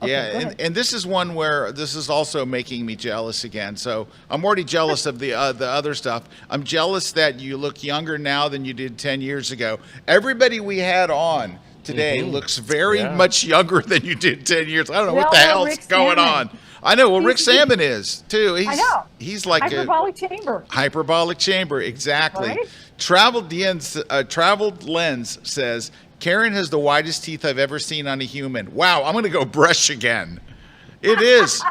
Speaker 9: Okay,
Speaker 1: and this is one where this is also making me jealous again. So I'm already jealous of the other stuff. I'm jealous that you look younger now than you did 10 years ago. Everybody we had on today looks very much younger than you did 10 years. I don't know what the hell's going on. I know. Well, Rick Salmon is too. I know. He's like
Speaker 9: hyperbolic chamber.
Speaker 1: Hyperbolic chamber, exactly.
Speaker 9: Right?
Speaker 1: Traveled Lens says, Karen has the widest teeth I've ever seen on a human. Wow, I'm going to go brush again. It is.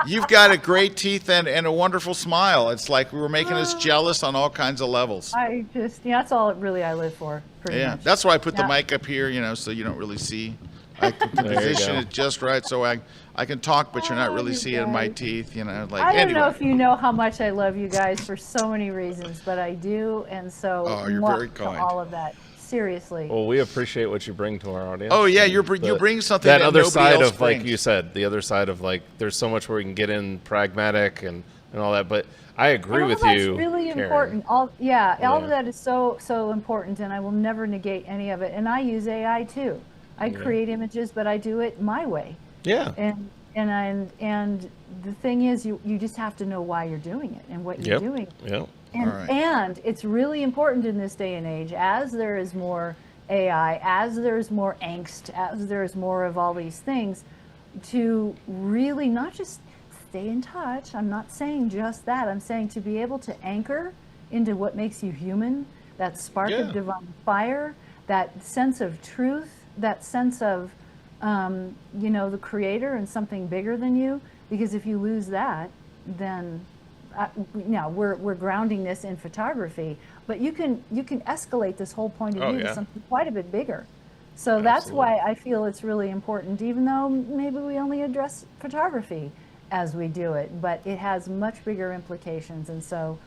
Speaker 1: You've got a great teeth and a wonderful smile. It's like we were making us jealous on all kinds of levels.
Speaker 9: That's all really I live for. Much.
Speaker 1: That's why I put the mic up here, so you don't really see. I can position it just right so I can talk, but you're not really seeing my teeth,
Speaker 9: I don't know if you know how much I love you guys for so many reasons, but I do, and so
Speaker 1: you're very kind.
Speaker 9: all of that. Seriously.
Speaker 3: Well, we appreciate what you bring to our audience.
Speaker 1: Oh yeah,
Speaker 3: and
Speaker 1: you're bringing something that
Speaker 3: other
Speaker 1: nobody
Speaker 3: side
Speaker 1: else
Speaker 3: of, like
Speaker 1: brings.
Speaker 3: you said, the other side of, like, there's so much where we can get in pragmatic and all that. But I agree
Speaker 9: And all
Speaker 3: with
Speaker 9: that's
Speaker 3: you.
Speaker 9: really
Speaker 3: Karen.
Speaker 9: important. All
Speaker 3: Yeah.
Speaker 9: of that is so important, and I will never negate any of it. And I use AI too. I create images, but I do it my way.
Speaker 3: Yeah.
Speaker 9: And the thing is, you just have to know why you're doing it and what you're doing.
Speaker 3: Yep.
Speaker 9: And it's really important in this day and age, as there is more AI, as there's more angst, as there's more of all these things, to really not just stay in touch. I'm not saying just that. I'm saying to be able to anchor into what makes you human, that spark of divine fire, that sense of truth, that sense of, you know, the creator and something bigger than you. Because if you lose that, then now we're grounding this in photography, but you can escalate this whole point of view to something quite a bit bigger. So that's why I feel it's really important, even though maybe we only address photography as we do it, but it has much bigger implications. And so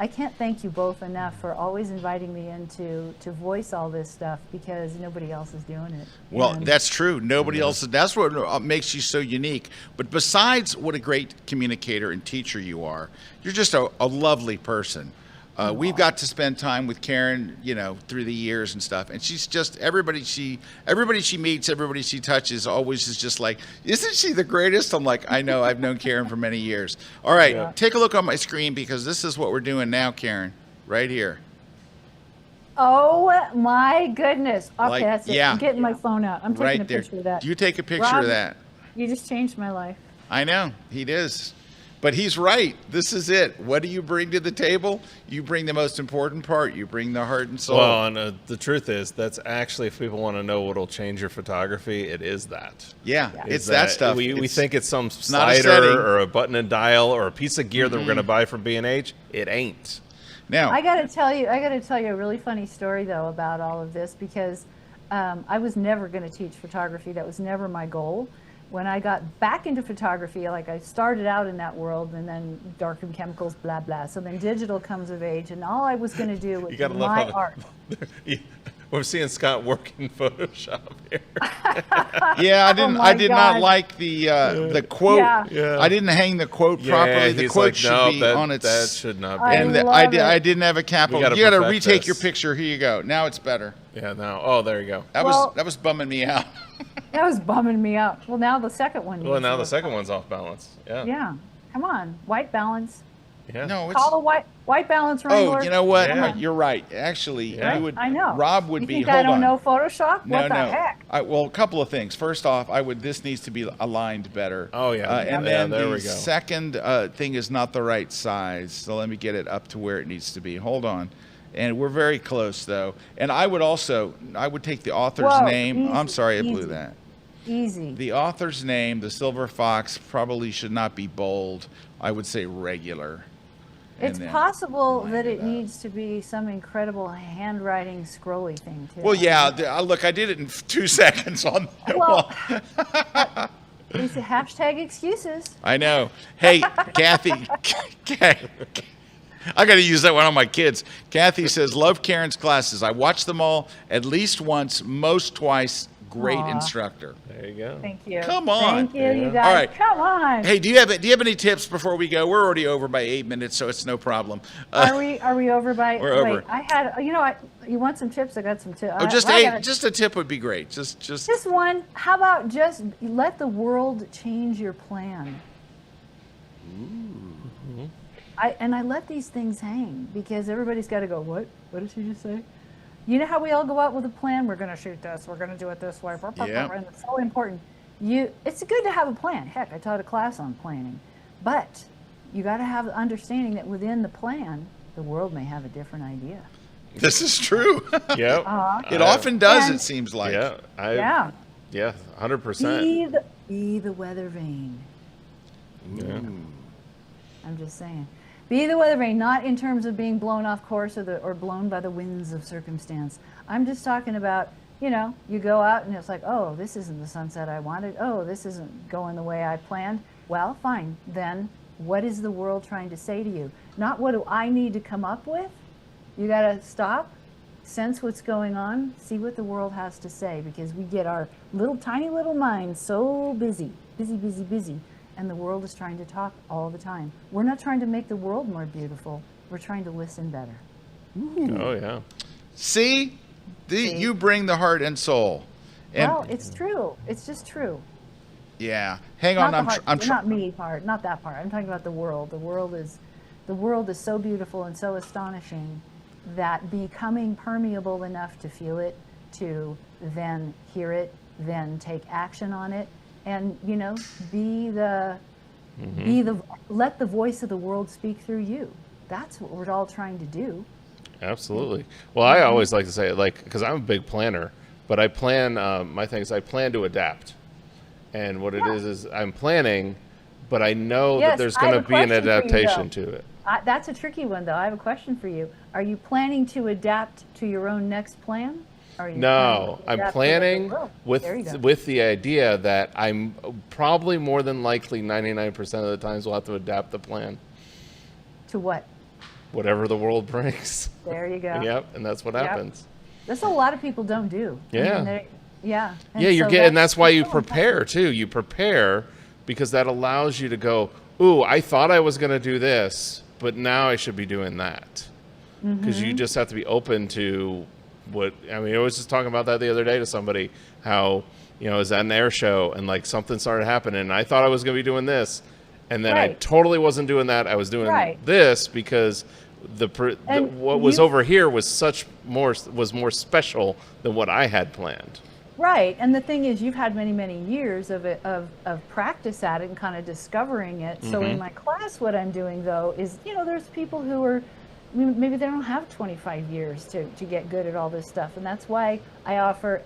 Speaker 9: I can't thank you both enough for always inviting me in to voice all this stuff, because nobody else is doing it.
Speaker 1: Well, that's true. Nobody else. That's what makes you so unique. But besides what a great communicator and teacher you are, you're just a lovely person. We've got to spend time with Karen, you know, through the years and stuff. And she's just, everybody she meets, everybody she touches always is just like, isn't she the greatest? I'm like, I know, I've known Karen for many years. All right, take a look on my screen, because this is what we're doing now, Karen, right here.
Speaker 9: Oh my goodness. Okay,
Speaker 1: Like,
Speaker 9: that's it.
Speaker 1: yeah.
Speaker 9: I'm getting my phone out. I'm taking
Speaker 1: Right
Speaker 9: a
Speaker 1: there.
Speaker 9: picture of that.
Speaker 1: You take a picture
Speaker 9: Rob,
Speaker 1: of that.
Speaker 9: You just changed my life.
Speaker 1: I know, he does. But he's right. This is it. What do you bring to the table? You bring the most important part. You bring the heart and soul.
Speaker 3: Well, and the truth is, that's actually, if people want to know what'll change your photography, it is that.
Speaker 1: Yeah,
Speaker 3: Is
Speaker 1: it's that stuff.
Speaker 3: We think it's some
Speaker 1: not a setting.
Speaker 3: slider or a button and dial or a piece of gear that we're going to buy from B&H. It ain't.
Speaker 1: Now,
Speaker 9: I got to tell you a really funny story though about all of this, because I was never going to teach photography. That was never my goal. When I got back into photography, like I started out in that world, and then darkroom chemicals, blah, blah. So then digital comes of age, and all I was going to do was my art.
Speaker 3: We're seeing Scott work in Photoshop here.
Speaker 1: yeah, I did not like the quote.
Speaker 9: Yeah.
Speaker 1: I didn't hang the quote properly. The
Speaker 3: he's
Speaker 1: quote
Speaker 3: like,
Speaker 1: should
Speaker 3: no,
Speaker 1: be
Speaker 3: that,
Speaker 1: on its.
Speaker 3: that should not be.
Speaker 1: And I didn't have a capital.
Speaker 3: gotta
Speaker 1: You got to
Speaker 3: perfect
Speaker 1: retake
Speaker 3: this.
Speaker 1: your picture. Here you go. Now it's better.
Speaker 3: Yeah, now, oh, there you go.
Speaker 1: That was bumming me out.
Speaker 9: That was bumming me out. Well, now the second one.
Speaker 3: Well, now the
Speaker 9: needs to
Speaker 3: second one's off balance. Yeah.
Speaker 9: Yeah. Come on. White balance.
Speaker 3: Yeah.
Speaker 1: No, it's.
Speaker 9: Call the white balance wrangler.
Speaker 1: Oh, you know what?
Speaker 3: Yeah.
Speaker 1: You're right. Actually,
Speaker 3: Yeah.
Speaker 1: you would.
Speaker 9: I know.
Speaker 1: Rob would
Speaker 9: you
Speaker 1: be.
Speaker 9: think
Speaker 1: Hold
Speaker 9: I don't
Speaker 1: on.
Speaker 9: know Photoshop?
Speaker 1: No,
Speaker 9: What the
Speaker 1: no.
Speaker 9: heck?
Speaker 1: Well, a couple of things. First off, this needs to be aligned better.
Speaker 3: Oh, yeah.
Speaker 1: And
Speaker 3: Yeah,
Speaker 1: then
Speaker 3: there
Speaker 1: the
Speaker 3: we go.
Speaker 1: second thing is not the right size. So let me get it up to where it needs to be. Hold on. And we're very close, though. And I would take the author's
Speaker 9: Whoa,
Speaker 1: name. I'm
Speaker 9: easy,
Speaker 1: sorry, I blew
Speaker 9: easy.
Speaker 1: that.
Speaker 9: Easy.
Speaker 1: The author's name, the Silver Fox, probably should not be bold. I would say regular. And
Speaker 9: It's
Speaker 1: then
Speaker 9: possible
Speaker 1: line
Speaker 9: that it
Speaker 1: up.
Speaker 9: needs to be some incredible handwriting scrolly thing too.
Speaker 1: Well, yeah. Look, I did it in 2 seconds on that
Speaker 9: Well,
Speaker 1: one.
Speaker 9: it's a hashtag excuses.
Speaker 1: I know. Hey, Kathy. I got to use that one on my kids. Kathy says, love Karen's classes. I watch them all at least once, most twice. Great
Speaker 9: Aw.
Speaker 1: instructor.
Speaker 3: There you go.
Speaker 9: Thank you.
Speaker 1: Come on.
Speaker 9: Thank you, you
Speaker 3: Yeah.
Speaker 9: guys.
Speaker 1: All right.
Speaker 9: Come on.
Speaker 1: Hey, do you have any tips before we go? We're already over by 8 minutes, so it's no problem.
Speaker 9: Are we over by?
Speaker 1: We're
Speaker 9: wait,
Speaker 1: over.
Speaker 9: I had. You know what? You want some tips? I got some tips.
Speaker 1: Oh, just a tip would be great. Just
Speaker 9: one. How about just let the world change your plan? I let these things hang because everybody's got to go. What? What did she just say? You know how we all go out with a plan? We're going to shoot this. We're going to do it this way.
Speaker 1: Yeah.
Speaker 9: And it's so important. It's good to have a plan. Heck, I taught a class on planning. But you got to have the understanding that within the plan, the world may have a different idea.
Speaker 1: this is true.
Speaker 3: Yep.
Speaker 1: It often does,
Speaker 9: And-
Speaker 1: it seems like.
Speaker 3: Yeah. Yeah. 100%.
Speaker 9: Be the weather vane.
Speaker 3: Yeah.
Speaker 9: I'm just saying. Be the weather vane, not in terms of being blown off course or blown by the winds of circumstance. I'm just talking about, you go out and it's like, oh, this isn't the sunset I wanted. Oh, this isn't going the way I planned. Well, fine. Then what is the world trying to say to you? Not what do I need to come up with? You got to stop, sense what's going on, see what the world has to say, because we get our tiny little minds so busy, and the world is trying to talk all the time. We're not trying to make the world more beautiful. We're trying to listen better.
Speaker 3: Oh, yeah.
Speaker 1: See? You bring the heart and soul. And
Speaker 9: Well, it's true. It's just true.
Speaker 1: yeah. Hang on.
Speaker 9: Not me part, not that part. I'm talking about the world. The world is so beautiful and so astonishing that becoming permeable enough to feel it, to then hear it, then take action on it, and let the voice of the world speak through you. That's what we're all trying to do.
Speaker 3: Absolutely. Well, I always like to say, because I'm a big planner, but I plan, my thing is I plan to adapt. And what it is I'm planning, but I know that there's going to be an adaptation to it.
Speaker 9: That's a tricky one, though. I have a question for you. Are you planning to adapt to your own next plan?
Speaker 3: No, I'm planning with the idea that I'm probably more than likely 99% of the times we'll have to adapt the plan.
Speaker 9: To what?
Speaker 3: Whatever the world brings.
Speaker 9: There you go.
Speaker 3: Yep, and that's what happens.
Speaker 9: That's a lot of people don't do.
Speaker 3: Yeah.
Speaker 9: Yeah.
Speaker 3: And that's why you prepare too. You prepare because that allows you to go, ooh, I thought I was going to do this, but now I should be doing that. Because you just have to be open to I was just talking about that the other day to somebody, how, I was at an air show and something started happening and I thought I was going to be doing this. And then I totally wasn't doing that. I was doing this because what was over here was more special than what I had planned.
Speaker 9: Right, and the thing is, you've had many years of practice at it and kind of discovering it. So in my class, what I'm doing though is, there's people who are maybe they don't have 25 years to get good at all this stuff, and that's why I offer.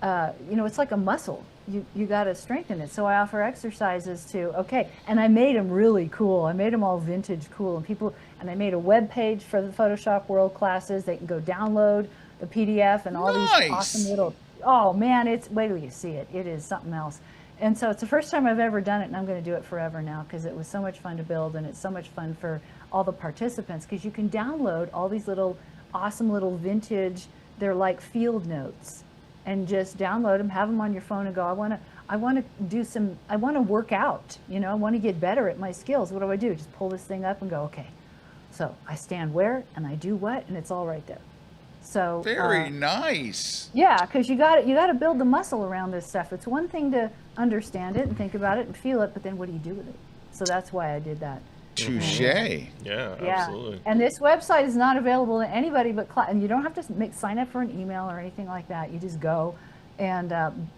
Speaker 9: It's like a muscle. You got to strengthen it. So I offer exercises and I made them really cool. I made them all vintage cool, and I made a web page for the Photoshop World classes. They can go download the PDF and all these awesome little. Oh man, wait till you see it. It is something else. And so it's the first time I've ever done it, and I'm going to do it forever now because it was so much fun to build, and it's so much fun for all the participants because you can download all these awesome little vintage. They're like field notes. And just download them, have them on your phone, and go. I want to work out. I want to get better at my skills. What do I do? Just pull this thing up and go. Okay, so I stand where and I do what, and it's all right there. So
Speaker 1: very nice.
Speaker 9: Yeah, because you got to build the muscle around this stuff. It's one thing to understand it and think about it and feel it, but then what do you do with it? So that's why I did that.
Speaker 1: Touche.
Speaker 3: Yeah, absolutely.
Speaker 9: And this website is not available to anybody and you don't have to sign up for an email or anything like that. You just go, and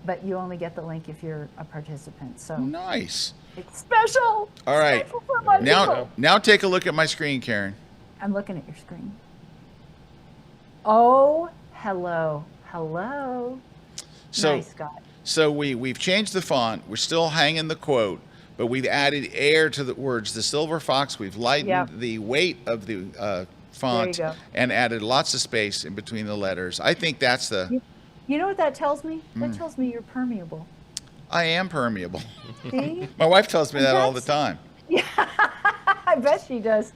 Speaker 9: but you only get the link if you're a participant. So
Speaker 1: nice.
Speaker 9: It's special.
Speaker 1: All right. Now take a look at my screen, Karen.
Speaker 9: I'm looking at your screen. Oh, hello.
Speaker 1: So,
Speaker 9: nice, Scott.
Speaker 1: So we've changed the font. We're still hanging the quote. But we've added air to the words, the silver fox. We've lightened the weight of the font and added lots of space in between the letters. I think that's the...
Speaker 9: You know what that tells me? That tells me you're permeable.
Speaker 1: I am permeable.
Speaker 9: See?
Speaker 1: My wife tells me that all the time.
Speaker 9: Yeah, I bet she does.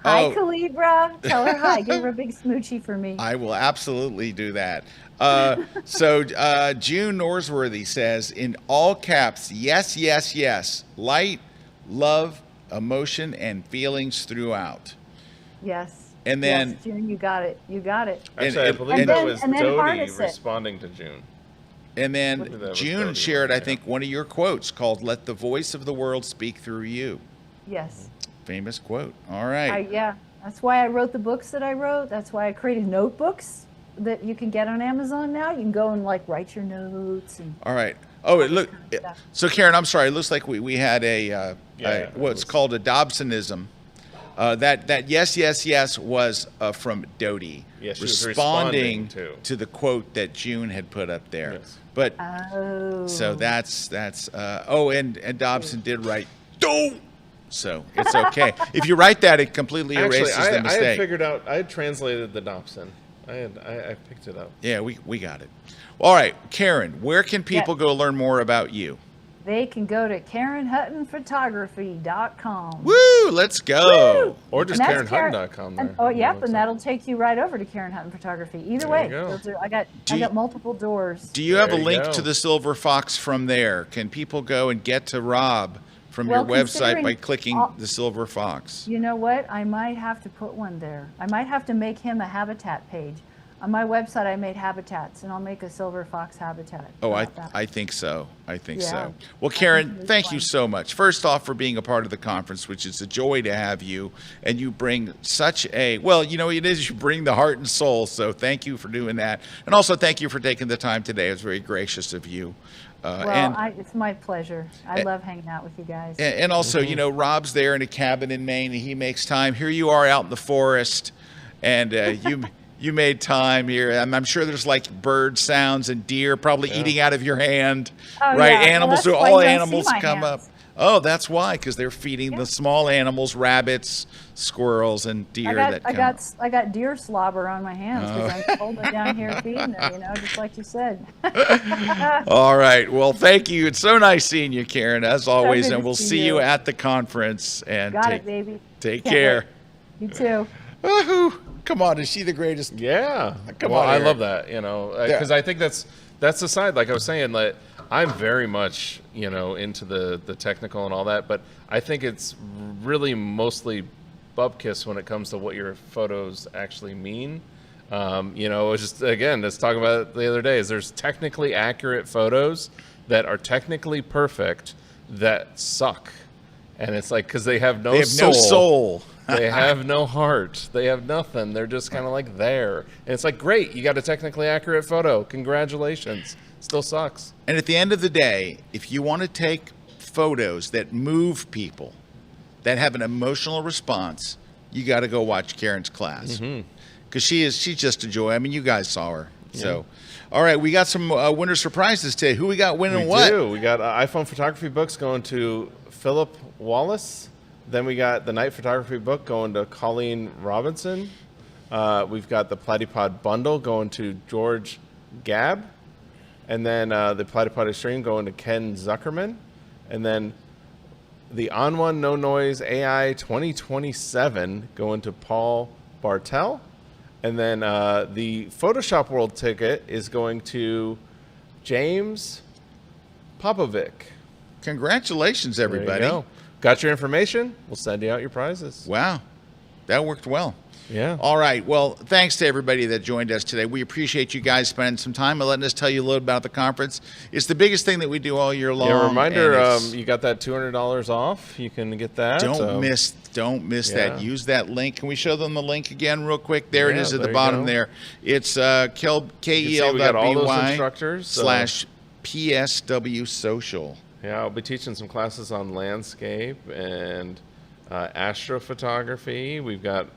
Speaker 9: Hi, Calibra. Tell her hi. Give her a big smoochie for me.
Speaker 1: I will absolutely do that. So June Norsworthy says, in all caps, yes, yes, yes. Light, love, emotion, and feelings throughout.
Speaker 9: Yes.
Speaker 1: And then...
Speaker 9: Yes, June, you got it.
Speaker 3: Actually, I believe that was Dodie responding to June.
Speaker 1: And then June shared, I think, one of your quotes called, let the voice of the world speak through you.
Speaker 9: Yes.
Speaker 1: Famous quote. All right.
Speaker 9: Yeah. That's why I wrote the books that I wrote. That's why I created notebooks that you can get on Amazon now. You can go and write your notes.
Speaker 1: All right. Oh, so Karen, I'm sorry. It looks like we had what's called a Dobsonism. That yes, yes, yes was from Dodie, responding to the quote that June had put up there. Yes. But so that's and Dobson did write don't. So it's okay. If you write that, it completely erases the mistake.
Speaker 3: I had figured out. I had translated the Dobson. I picked it up.
Speaker 1: Yeah, we got it. All right, Karen, where can people go learn more about you?
Speaker 9: they can go to KarenHuttonPhotography.com.
Speaker 1: Woo! Let's go.
Speaker 9: Woo!
Speaker 3: Or just
Speaker 9: And that's
Speaker 3: KarenHutton.com.
Speaker 9: And, oh, yep, and that'll take you right over to Karen Hutton Photography. Either way,
Speaker 3: go.
Speaker 9: I got multiple doors.
Speaker 1: Do you have a
Speaker 3: There you
Speaker 1: link
Speaker 3: go.
Speaker 1: to the Silver Fox from there? Can people go and get to Rob from your website by clicking the Silver Fox?
Speaker 9: You know what? I might have to put one there. I might have to make him a habitat page. On my website, I made habitats, and I'll make a Silver Fox habitat.
Speaker 1: Oh,
Speaker 9: How about that?
Speaker 1: I think so. I think
Speaker 9: Yeah.
Speaker 1: so. Well,
Speaker 9: I
Speaker 1: Karen,
Speaker 9: think it was
Speaker 1: thank you
Speaker 9: fun.
Speaker 1: so much. First off, for being a part of the conference, which is a joy to have you. And you bring such a, well, you know, it is, you bring the heart and soul. So thank you for doing that. And also thank you for taking the time today. It was very gracious of you.
Speaker 9: It's my pleasure. I love hanging out with you guys.
Speaker 1: And also, you know, Rob's there in a cabin in Maine, and he makes time. Here you are out in the forest, and you made time here. I'm sure there's like bird sounds and deer probably eating out of your hand,
Speaker 9: Oh,
Speaker 1: right?
Speaker 9: yeah. Well,
Speaker 1: Animals,
Speaker 9: that's
Speaker 1: so
Speaker 9: why
Speaker 1: all
Speaker 9: you don't see
Speaker 1: animals
Speaker 9: my
Speaker 1: come up.
Speaker 9: hands.
Speaker 1: Oh, that's why, because they're feeding the small animals, rabbits, squirrels, and deer that come up.
Speaker 9: I got deer slobber on my hands because I'm holding down here feeding them, you know, just like you said.
Speaker 1: All right. Well, thank you. It's so nice seeing you, Karen, as always,
Speaker 9: good
Speaker 1: and
Speaker 9: to
Speaker 1: we'll
Speaker 9: see
Speaker 1: see you
Speaker 9: you.
Speaker 1: at the conference. And
Speaker 9: Got it, baby.
Speaker 1: take
Speaker 9: Can't
Speaker 1: care.
Speaker 9: wait. You too.
Speaker 1: Woohoo! Come on, is she the greatest?
Speaker 3: Yeah,
Speaker 1: Come
Speaker 3: well,
Speaker 1: on,
Speaker 3: I
Speaker 1: Eric.
Speaker 3: love that, you know, because I think that's the side. Like I was saying, like I'm very much, you know, into the technical and all that, but I think it's really mostly bupkis when it comes to what your photos actually mean. You know, it's just again, let's talk about it the other day. Is there's technically accurate photos that are technically perfect that suck, and it's like because they have no
Speaker 1: They have no soul.
Speaker 3: They have no heart. They have nothing. They're just kind of like there. And it's like, great, you got a technically accurate photo. Congratulations. Still sucks.
Speaker 1: And at the end of the day, if you want to take photos that move people, that have an emotional response, you got to go watch Karen's class. Because she's just a joy. I mean, you guys saw her. So, all right, we got some winner surprises today. Who we got winning what?
Speaker 3: We do. We got iPhone photography books going to Philip Wallace. Then we got the night photography book going to Colleen Robinson. We've got the Platypod bundle going to George Gabb. And then the Platypod Extreme going to Ken Zuckerman. And then the On One No Noise AI 2027 going to Paul Bartel. And then the Photoshop World ticket is going to James Popovic.
Speaker 1: Congratulations, everybody.
Speaker 3: There you go. Got your information? We'll send you out your prizes.
Speaker 1: Wow, that worked well.
Speaker 3: Yeah.
Speaker 1: All right. Well, thanks to everybody that joined us today. We appreciate you guys spending some time and letting us tell you a little about the conference. It's the biggest thing that we do all year long.
Speaker 3: Yeah, reminder,
Speaker 1: and it's-
Speaker 3: you got that $200 off. You can get that.
Speaker 1: Don't miss
Speaker 3: Yeah.
Speaker 1: that. Use that link. Can we show them the link again real quick? There it
Speaker 3: Yeah,
Speaker 1: is at
Speaker 3: there
Speaker 1: the
Speaker 3: you
Speaker 1: bottom
Speaker 3: go.
Speaker 1: there. It's
Speaker 3: You can see we got all those
Speaker 1: kel.by
Speaker 3: instructors, so-
Speaker 1: /PSW social.
Speaker 3: Yeah, I'll be teaching some classes on landscape and astrophotography. We've got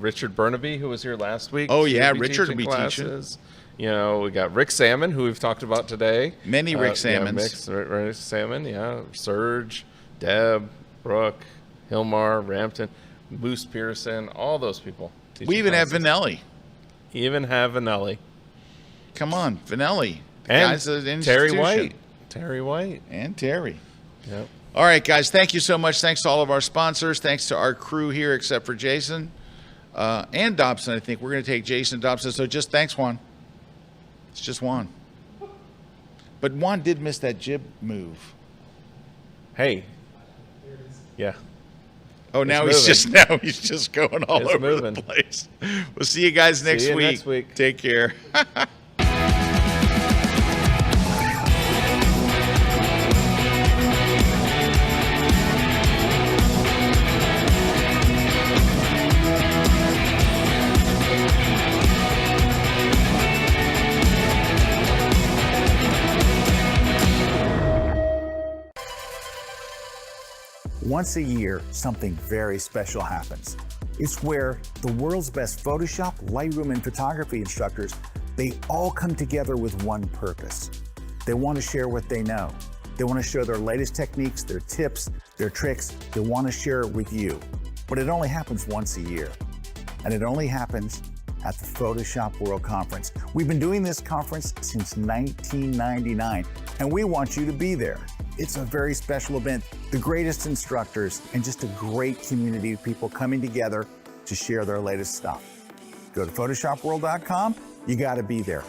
Speaker 3: Richard Burnaby, who was here last week.
Speaker 1: Oh,
Speaker 3: He'll
Speaker 1: yeah, Richard will be
Speaker 3: classes. You know, we got Rick Salmon, who we've talked about today.
Speaker 1: Many Rick
Speaker 3: Yeah,
Speaker 1: Salmons.
Speaker 3: Rick Salmon, yeah. Serge, Deb, Brooke, Hilmar, Rampton, Moose Pearson, all those people. teaching
Speaker 1: We even have
Speaker 3: classes.
Speaker 1: Vanelli.
Speaker 3: Even have Vanelli.
Speaker 1: Come on, Vanelli.
Speaker 3: And
Speaker 1: Guys at an
Speaker 3: Terry
Speaker 1: institution.
Speaker 3: White. Terry White.
Speaker 1: And Terry.
Speaker 3: Yep.
Speaker 1: All right, guys, thank you so much. Thanks to all of our sponsors. Thanks to our crew here, except for Jason and Dobson. I think we're going to take Jason and Dobson. So just thanks, Juan. It's just Juan. But Juan did miss that jib move.
Speaker 3: Hey. Yeah.
Speaker 1: Oh, now
Speaker 3: It's
Speaker 1: he's
Speaker 3: moving.
Speaker 1: just going all
Speaker 3: It's
Speaker 1: over
Speaker 3: moving.
Speaker 1: the place. We'll see you guys next
Speaker 3: See you
Speaker 1: week.
Speaker 3: next week.
Speaker 1: Take care.
Speaker 2: Once a year, something very special happens. It's where the world's best Photoshop, Lightroom, and photography instructors, they all come together with one purpose. They want to share what they know. They want to share their latest techniques, their tips, their tricks. They want to share it with you. But it only happens once a year. And it only happens at the Photoshop World Conference. We've been doing this conference since 1999, and we want you to be there. It's a very special event. The greatest instructors and just a great community of people coming together to share their latest stuff. Go to photoshopworld.com. You got to be there.